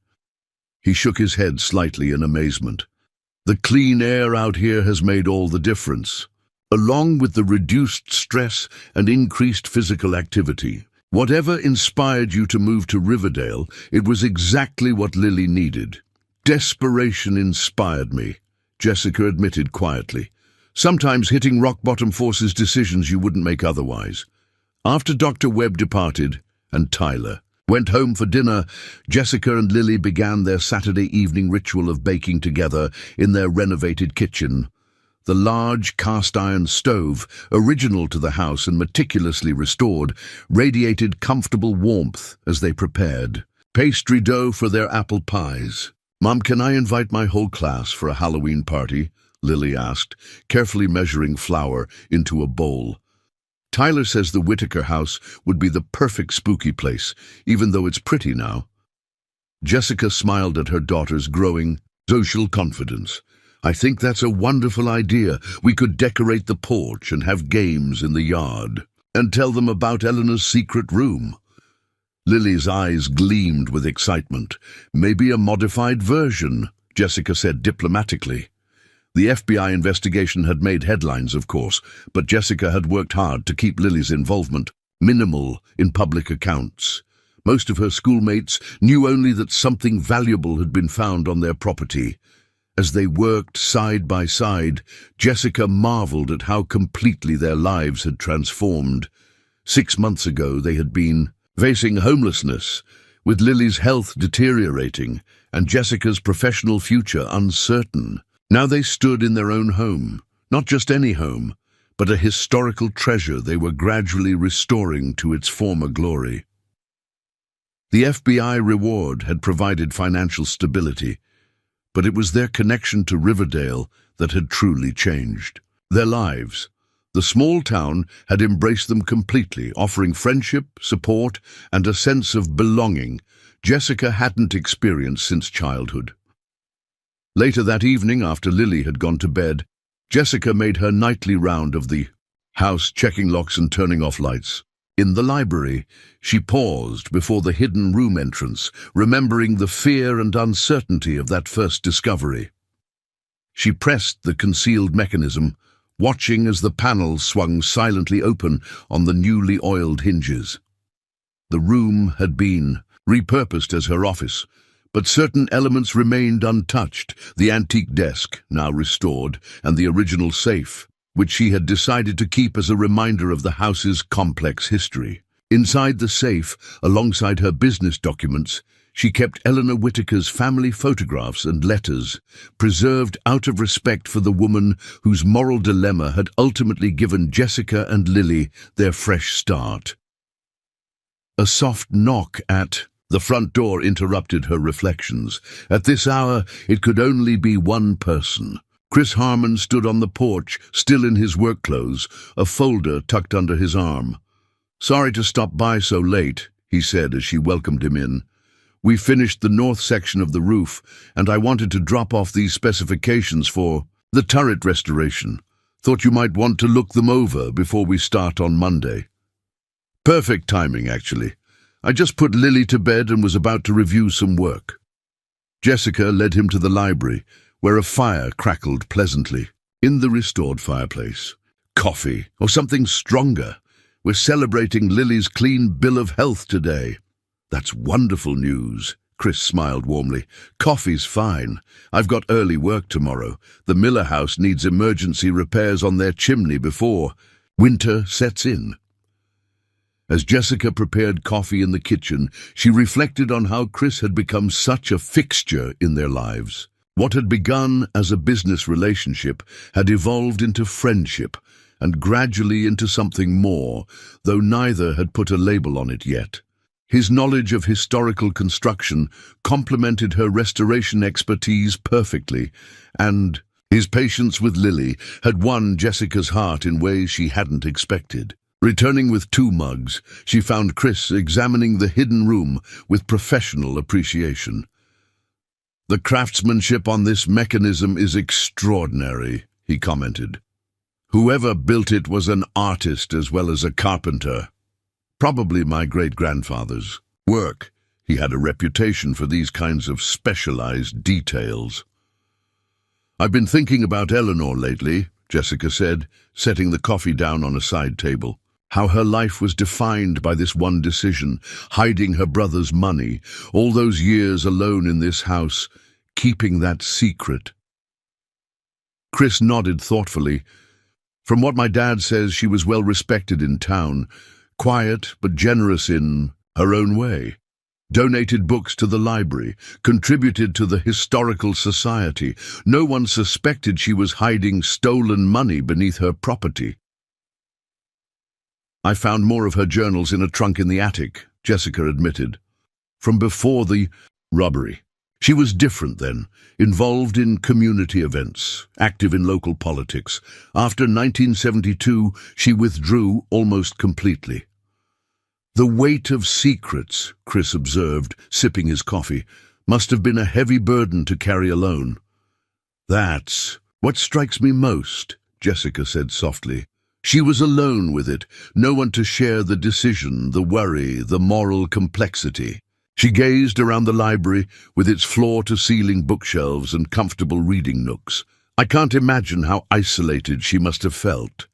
S1: He shook his head slightly in amazement. "The clean air out here has made all the difference, along with the reduced stress and increased physical activity. Whatever inspired you to move to Riverdale, it was exactly what Lily needed." "Desperation inspired me," Jessica admitted quietly. "Sometimes hitting rock bottom forces decisions you wouldn't make otherwise." After Dr. Webb departed, and Tyler went home for dinner, Jessica and Lily began their Saturday evening ritual of baking together in their renovated kitchen. The large cast-iron stove, original to the house and meticulously restored, radiated comfortable warmth as they prepared pastry dough for their apple pies. "Mom, can I invite my whole class for a Halloween party?" Lily asked, carefully measuring flour into a bowl. "Tyler says the Whitaker house would be the perfect spooky place, even though it's pretty now." Jessica smiled at her daughter's growing social confidence. "I think that's a wonderful idea. We could decorate the porch and have games in the yard. And tell them about Eleanor's secret room." Lily's eyes gleamed with excitement. "Maybe a modified version," Jessica said diplomatically. The FBI investigation had made headlines, of course, but Jessica had worked hard to keep Lily's involvement minimal in public accounts. Most of her schoolmates knew only that something valuable had been found on their property. As they worked side by side, Jessica marveled at how completely their lives had transformed. 6 months ago they had been facing homelessness, with Lily's health deteriorating and Jessica's professional future uncertain. Now they stood in their own home, Not just any home, but a historical treasure they were gradually restoring to its former glory. The FBI reward had provided financial stability, but it was their connection to Riverdale that had truly changed their lives. The small town had embraced them completely, offering friendship, support, and a sense of belonging Jessica hadn't experienced since childhood. Later that evening, after Lily had gone to bed, Jessica made her nightly round of the house, checking locks and turning off lights. In the library, she paused before the hidden room entrance, remembering the fear and uncertainty of that first discovery. She pressed the concealed mechanism, watching as the panels swung silently open on the newly oiled hinges. The room had been repurposed as her office, but certain elements remained untouched: the antique desk, now restored, and the original safe, which she had decided to keep as a reminder of the house's complex history. Inside the safe, alongside her business documents, she kept Eleanor Whitaker's family photographs and letters, preserved out of respect for the woman whose moral dilemma had ultimately given Jessica and Lily their fresh start. A soft knock at the front door interrupted her reflections. At this hour, it could only be one person. Chris Harmon stood on the porch, still in his work clothes, a folder tucked under his arm. "Sorry to stop by so late," he said as she welcomed him in. "We finished the north section of the roof, and I wanted to drop off these specifications for the turret restoration. Thought you might want to look them over before we start on Monday." "Perfect timing, actually. I just put Lily to bed and was about to review some work." Jessica led him to the library, where a fire crackled pleasantly. In the restored fireplace, coffee, or something stronger. "We're celebrating Lily's clean bill of health today." "That's wonderful news," Chris smiled warmly. "Coffee's fine. I've got early work tomorrow. The Miller house needs emergency repairs on their chimney before winter sets in." As Jessica prepared coffee in the kitchen, she reflected on how Chris had become such a fixture in their lives. What had begun as a business relationship had evolved into friendship, and gradually into something more, though neither had put a label on it yet. His knowledge of historical construction complemented her restoration expertise perfectly, and his patience with Lily had won Jessica's heart in ways she hadn't expected. Returning with 2 mugs, she found Chris examining the hidden room with professional appreciation. "The craftsmanship on this mechanism is extraordinary," he commented. "Whoever built it was an artist as well as a carpenter. Probably my great-grandfather's work. He had a reputation for these kinds of specialized details." "I've been thinking about Eleanor lately," Jessica said, setting the coffee down on a side table. "How her life was defined by this one decision, hiding her brother's money, all those years alone in this house, keeping that secret." Chris nodded thoughtfully. "From what my dad says, she was well respected in town, quiet but generous in her own way. Donated books to the library, contributed to the historical society. No one suspected she was hiding stolen money beneath her property." "I found more of her journals in a trunk in the attic," Jessica admitted. "From before the robbery. She was different then, involved in community events, active in local politics. After 1972, she withdrew almost completely." "The weight of secrets," Chris observed, sipping his coffee, "must have been a heavy burden to carry alone." "That's what strikes me most," Jessica said softly. "She was alone with it, no one to share the decision, the worry, the moral complexity." She gazed around the library with its floor-to-ceiling bookshelves and comfortable reading nooks. "I can't imagine how isolated she must have felt."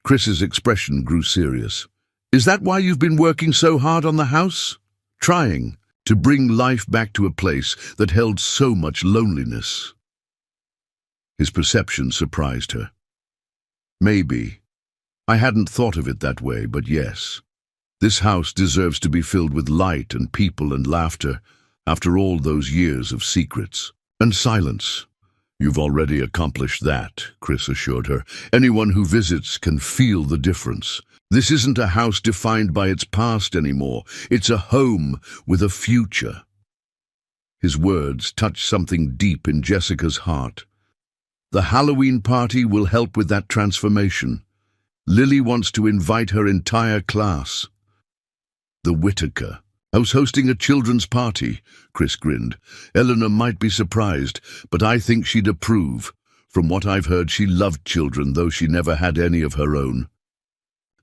S1: Chris's expression grew serious. "Is that why you've been working so hard on the house?" "Trying to bring life back to a place that held so much loneliness." His perception surprised her. "Maybe. I hadn't thought of it that way, but yes. This house deserves to be filled with light and people and laughter after all those years of secrets and silence." You've already accomplished that, Chris assured her. Anyone who visits can feel the difference. This isn't a house defined by its past anymore. It's a home with a future. His words touched something deep in Jessica's heart. The Halloween party will help with that transformation. Lily wants to invite her entire class. The Whitaker. I was hosting a children's party, Chris grinned. Eleanor might be surprised, but I think she'd approve. From what I've heard, she loved children, though she never had any of her own.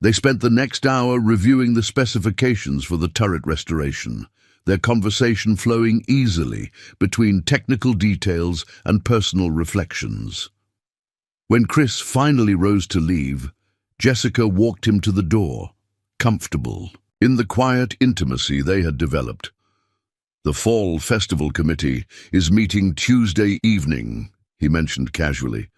S1: They spent the next hour reviewing the specifications for the turret restoration, their conversation flowing easily between technical details and personal reflections. When Chris finally rose to leave, Jessica walked him to the door, comfortable, in the quiet intimacy they had developed. The Fall Festival Committee is meeting Tuesday evening, he mentioned casually.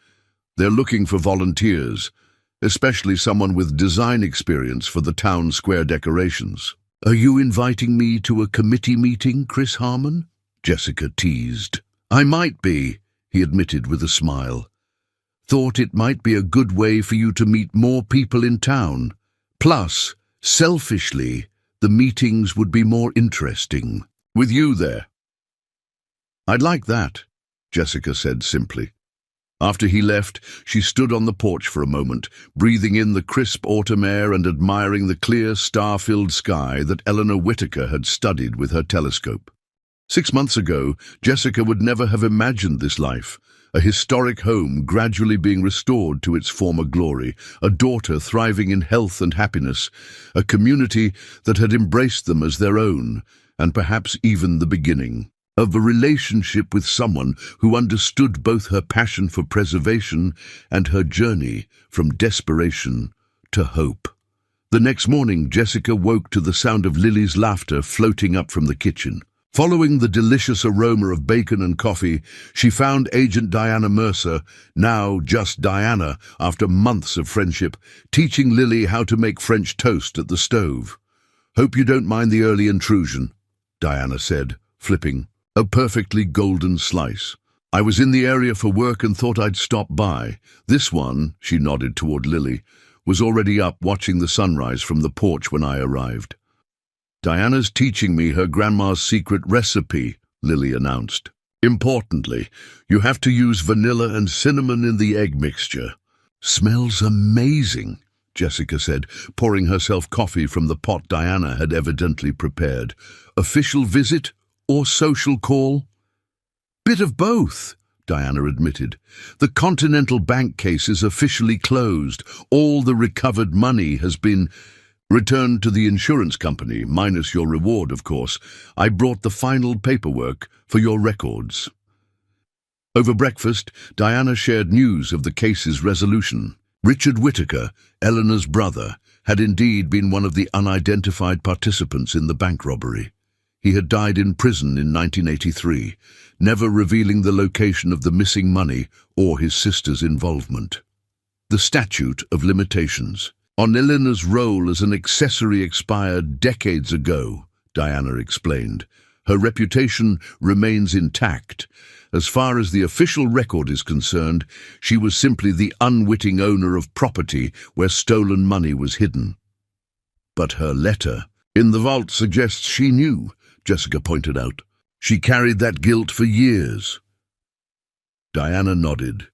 S1: They're looking for volunteers, especially someone with design experience for the town square decorations. Are you inviting me to a committee meeting, Chris Harmon? Jessica teased. I might be, he admitted with a smile. Thought it might be a good way for you to meet more people in town. Plus, selfishly, the meetings would be more interesting. With you there. I'd like that, Jessica said simply. After he left, she stood on the porch for a moment, breathing in the crisp autumn air and admiring the clear, star-filled sky that Eleanor Whitaker had studied with her telescope. 6 months ago, Jessica would never have imagined this life. A historic home gradually being restored to its former glory, a daughter thriving in health and happiness, a community that had embraced them as their own, and perhaps even the beginning of a relationship with someone who understood both her passion for preservation and her journey from desperation to hope. The next morning, Jessica woke to the sound of Lily's laughter floating up from the kitchen. Following the delicious aroma of bacon and coffee, she found Agent Diana Mercer, now just Diana after months of friendship, teaching Lily how to make French toast at the stove. "Hope you don't mind the early intrusion," Diana said, flipping a perfectly golden slice. "I was in the area for work and thought I'd stop by. This one," she nodded toward Lily, "was already up watching the sunrise from the porch when I arrived." "Diana's teaching me her grandma's secret recipe," Lily announced. "Importantly, you have to use vanilla and cinnamon in the egg mixture." "Smells amazing," Jessica said, pouring herself coffee from the pot Diana had evidently prepared. "Official visit or social call?" "Bit of both," Diana admitted. "The Continental Bank case is officially closed. All the recovered money has been returned to the insurance company, minus your reward, of course. I brought the final paperwork for your records." Over breakfast, Diana shared news of the case's resolution. Richard Whitaker, Eleanor's brother, had indeed been one of the unidentified participants in the bank robbery. He had died in prison in 1983, never revealing the location of the missing money or his sister's involvement. The statute of limitations on Eleanor's role as an accessory expired decades ago, Diana explained. Her reputation remains intact. As far as the official record is concerned, she was simply the unwitting owner of property where stolen money was hidden. But her letter in the vault suggests she knew, Jessica pointed out. She carried that guilt for years. Diana nodded.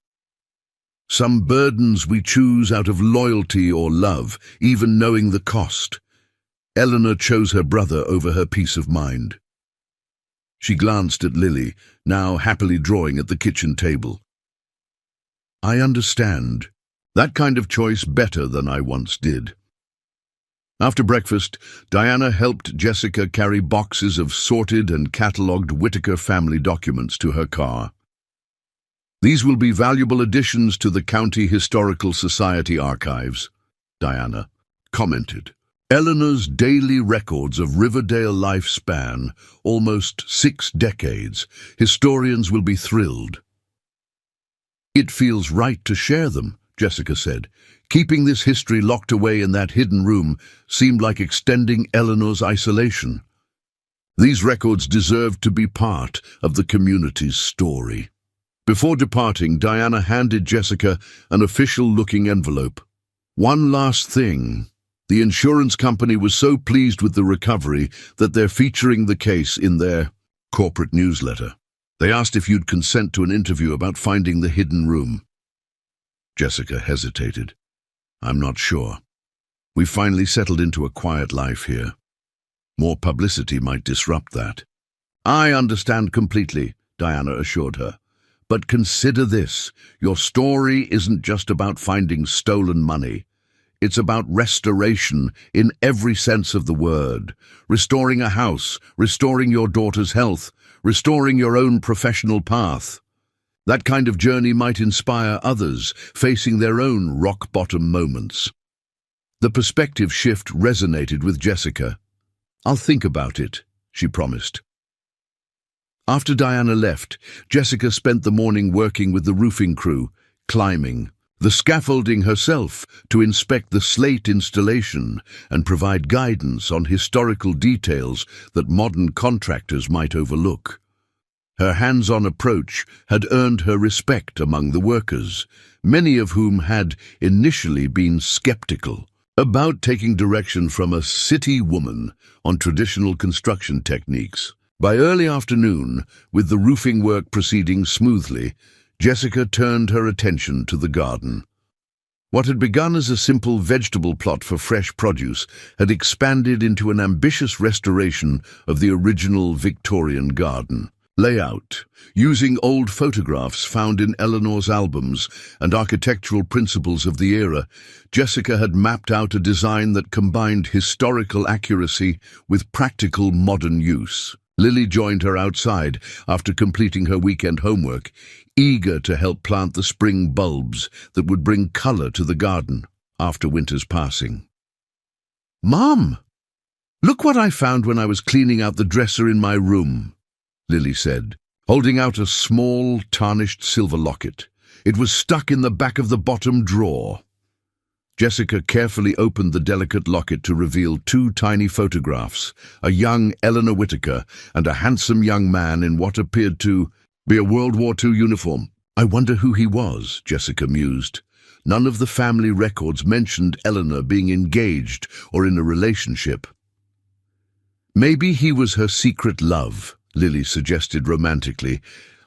S1: Some burdens we choose out of loyalty or love, even knowing the cost. Eleanor chose her brother over her peace of mind. She glanced at Lily, now happily drawing at the kitchen table. "I understand. That kind of choice better than I once did." After breakfast, Diana helped Jessica carry boxes of sorted and catalogued Whitaker family documents to her car. "These will be valuable additions to the County Historical Society archives," Diana commented. "Eleanor's daily records of Riverdale life span almost 6 decades. Historians will be thrilled." "It feels right to share them," Jessica said. Keeping this history locked away in that hidden room seemed like extending Eleanor's isolation. These records deserved to be part of the community's story. Before departing, Diana handed Jessica an official-looking envelope. One last thing. The insurance company was so pleased with the recovery that they're featuring the case in their corporate newsletter. They asked if you'd consent to an interview about finding the hidden room. Jessica hesitated. I'm not sure. We've finally settled into a quiet life here. More publicity might disrupt that. I understand completely, Diana assured her. But consider this. Your story isn't just about finding stolen money. It's about restoration in every sense of the word. Restoring a house, restoring your daughter's health, restoring your own professional path. That kind of journey might inspire others facing their own rock-bottom moments. The perspective shift resonated with Jessica. I'll think about it, she promised. After Diana left, Jessica spent the morning working with the roofing crew, climbing the scaffolding herself to inspect the slate installation and provide guidance on historical details that modern contractors might overlook. Her hands-on approach had earned her respect among the workers, many of whom had initially been skeptical about taking direction from a city woman on traditional construction techniques. By early afternoon, with the roofing work proceeding smoothly, Jessica turned her attention to the garden. What had begun as a simple vegetable plot for fresh produce had expanded into an ambitious restoration of the original Victorian garden. Layout. Using old photographs found in Eleanor's albums and architectural principles of the era, Jessica had mapped out a design that combined historical accuracy with practical modern use. Lily joined her outside after completing her weekend homework, eager to help plant the spring bulbs that would bring color to the garden after winter's passing. "Mom, look what I found when I was cleaning out the dresser in my room," Lily said, holding out a small, tarnished silver locket. It was stuck in the back of the bottom drawer. Jessica carefully opened the delicate locket to reveal two tiny photographs, a young Eleanor Whittaker and a handsome young man in what appeared to be a World War II uniform. I wonder who he was, Jessica mused. None of the family records mentioned Eleanor being engaged or in a relationship. Maybe he was her secret love, Lily suggested romantically,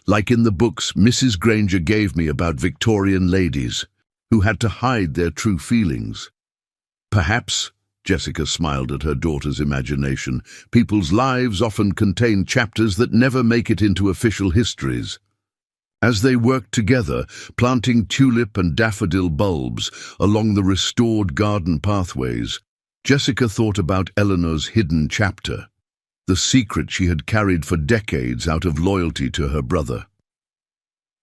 S1: like in the books Mrs. Granger gave me about Victorian ladies who had to hide their true feelings. Perhaps, Jessica smiled at her daughter's imagination, people's lives often contain chapters that never make it into official histories. As they worked together, planting tulip and daffodil bulbs along the restored garden pathways, Jessica thought about Eleanor's hidden chapter, the secret she had carried for decades out of loyalty to her brother.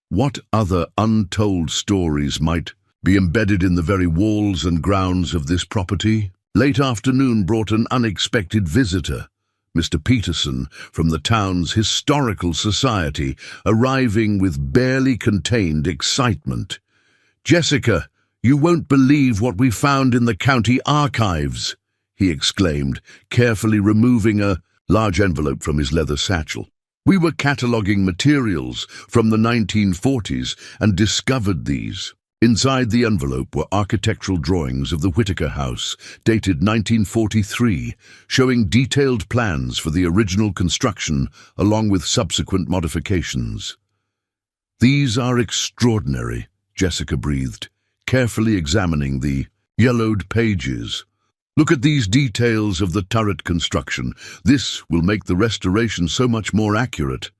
S1: What other untold stories might be embedded in the very walls and grounds of this property? Late afternoon brought an unexpected visitor, Mr. Peterson from the town's historical society, arriving with barely contained excitement. "Jessica, you won't believe what we found in the county archives," he exclaimed, carefully removing a large envelope from his leather satchel. "We were cataloguing materials from the 1940s and discovered these." Inside the envelope were architectural drawings of the Whittaker house, dated 1943, showing detailed plans for the original construction along with subsequent modifications. "These are extraordinary," Jessica breathed, carefully examining the yellowed pages. "Look at these details of the turret construction. This will make the restoration so much more accurate."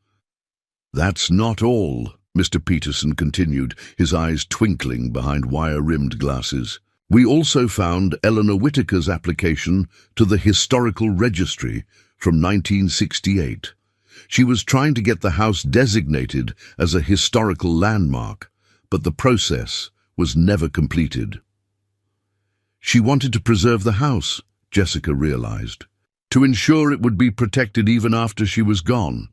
S1: "That's not all," Mr. Peterson continued, his eyes twinkling behind wire-rimmed glasses. "We also found Eleanor Whittaker's application to the Historical Registry from 1968. She was trying to get the house designated as a historical landmark, but the process was never completed." She wanted to preserve the house, Jessica realized, to ensure it would be protected even after she was gone.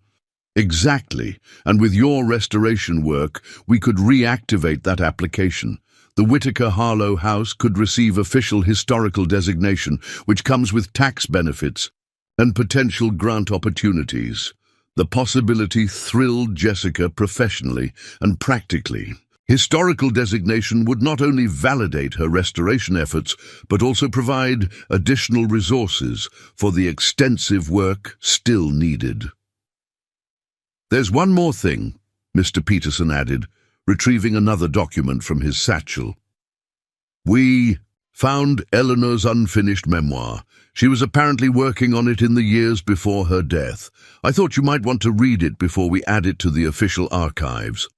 S1: "Exactly, and with your restoration work, we could reactivate that application. The Whittaker Harlow house could receive official historical designation, which comes with tax benefits and potential grant opportunities." The possibility thrilled Jessica professionally and practically. Historical designation would not only validate her restoration efforts, but also provide additional resources for the extensive work still needed. "There's one more thing," Mr. Peterson added, retrieving another document from his satchel. "We found Eleanor's unfinished memoir. She was apparently working on it in the years before her death. I thought you might want to read it before we add it to the official archives."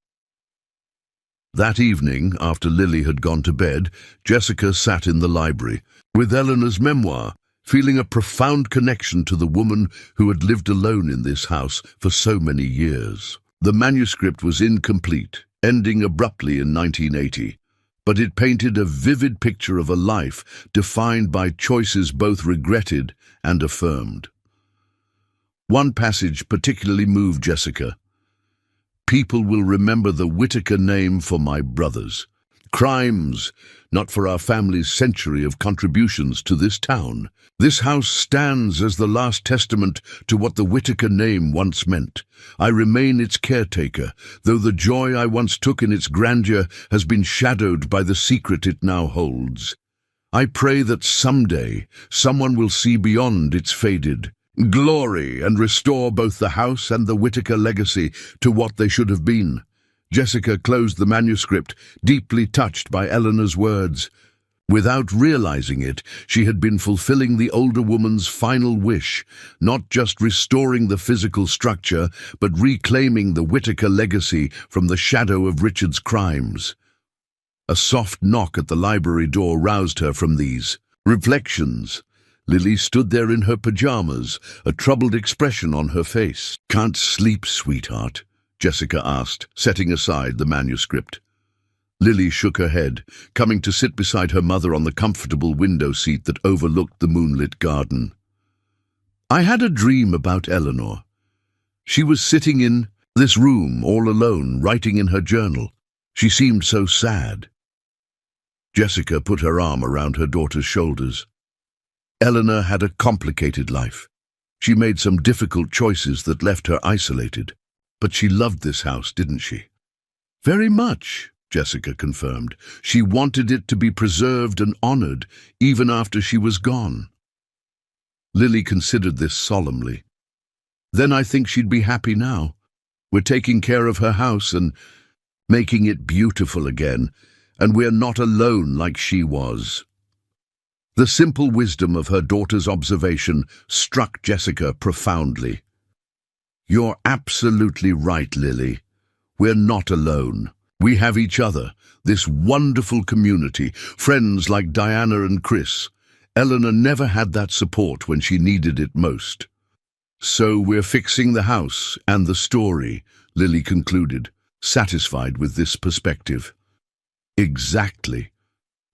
S1: That evening, after Lily had gone to bed, Jessica sat in the library with Eleanor's memoir, feeling a profound connection to the woman who had lived alone in this house for so many years. The manuscript was incomplete, ending abruptly in 1980, but it painted a vivid picture of a life defined by choices both regretted and affirmed. One passage particularly moved Jessica. "People will remember the Whitaker name for my brothers. Crimes, not for our family's century of contributions to this town. This house stands as the last testament to what the Whitaker name once meant. I remain its caretaker, though the joy I once took in its grandeur has been shadowed by the secret it now holds. I pray that someday someone will see beyond its faded glory and restore both the house and the Whitaker legacy to what they should have been." Jessica closed the manuscript, deeply touched by Eleanor's words. Without realizing it, she had been fulfilling the older woman's final wish, not just restoring the physical structure, but reclaiming the Whitaker legacy from the shadow of Richard's crimes. A soft knock at the library door roused her from these reflections. Lily stood there in her pajamas, a troubled expression on her face. "Can't sleep, sweetheart?" Jessica asked, setting aside the manuscript. Lily shook her head, coming to sit beside her mother on the comfortable window seat that overlooked the moonlit garden. "I had a dream about Eleanor. She was sitting in this room all alone, writing in her journal. She seemed so sad." Jessica put her arm around her daughter's shoulders. Eleanor had a complicated life. She made some difficult choices that left her isolated. But she loved this house, didn't she? "Very much," Jessica confirmed. "She wanted it to be preserved and honored, even after she was gone." Lily considered this solemnly. "Then I think she'd be happy now. We're taking care of her house and making it beautiful again, and we're not alone like she was." The simple wisdom of her daughter's observation struck Jessica profoundly. "You're absolutely right, Lily. We're not alone. We have each other, this wonderful community, friends like Diana and Chris. Eleanor never had that support when she needed it most." "So we're fixing the house and the story," Lily concluded, satisfied with this perspective. "Exactly."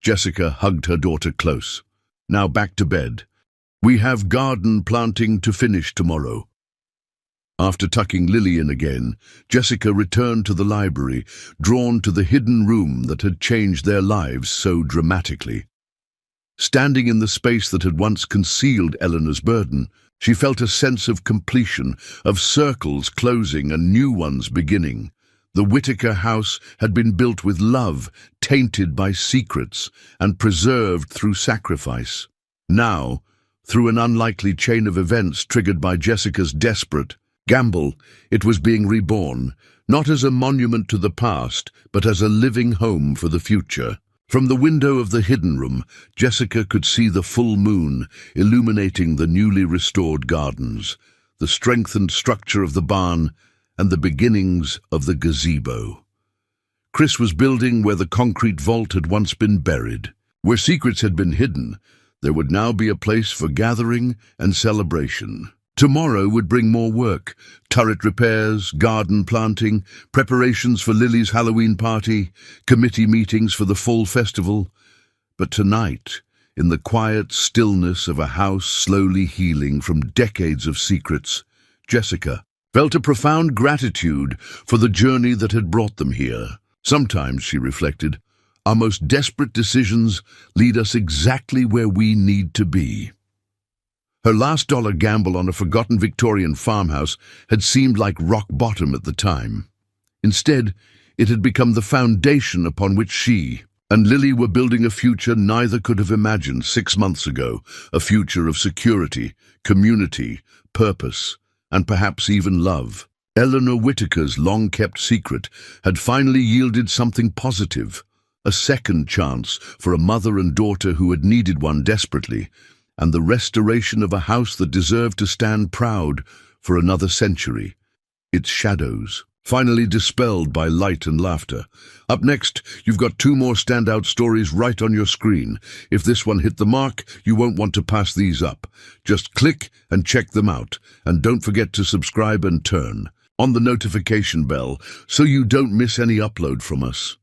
S1: Jessica hugged her daughter close. "Now back to bed. We have garden planting to finish tomorrow." After tucking Lily in again, Jessica returned to the library, drawn to the hidden room that had changed their lives so dramatically. Standing in the space that had once concealed Eleanor's burden, she felt a sense of completion, of circles closing and new ones beginning. The Whitaker house had been built with love, tainted by secrets, and preserved through sacrifice. Now, through an unlikely chain of events triggered by Jessica's desperate gamble, it was being reborn, not as a monument to the past, but as a living home for the future. From the window of the hidden room, Jessica could see the full moon illuminating the newly restored gardens, the strengthened structure of the barn, and the beginnings of the gazebo. Chris was building where the concrete vault had once been buried. Where secrets had been hidden, there would now be a place for gathering and celebration. Tomorrow would bring more work: turret repairs, garden planting, preparations for Lily's Halloween party, committee meetings for the fall festival. But tonight, in the quiet stillness of a house slowly healing from decades of secrets, Jessica felt a profound gratitude for the journey that had brought them here. Sometimes, she reflected, our most desperate decisions lead us exactly where we need to be. Her last dollar gamble on a forgotten Victorian farmhouse had seemed like rock bottom at the time. Instead, it had become the foundation upon which she and Lily were building a future neither could have imagined 6 months ago, a future of security, community, purpose, and perhaps even love. Eleanor Whitaker's long-kept secret had finally yielded something positive, a second chance for a mother and daughter who had needed one desperately, and the restoration of a house that deserved to stand proud for another century, its shadows finally dispelled by light and laughter. Up next, you've got 2 more standout stories right on your screen. If this one hit the mark, you won't want to pass these up. Just click and check them out, and don't forget to subscribe and turn on the notification bell so you don't miss any upload from us.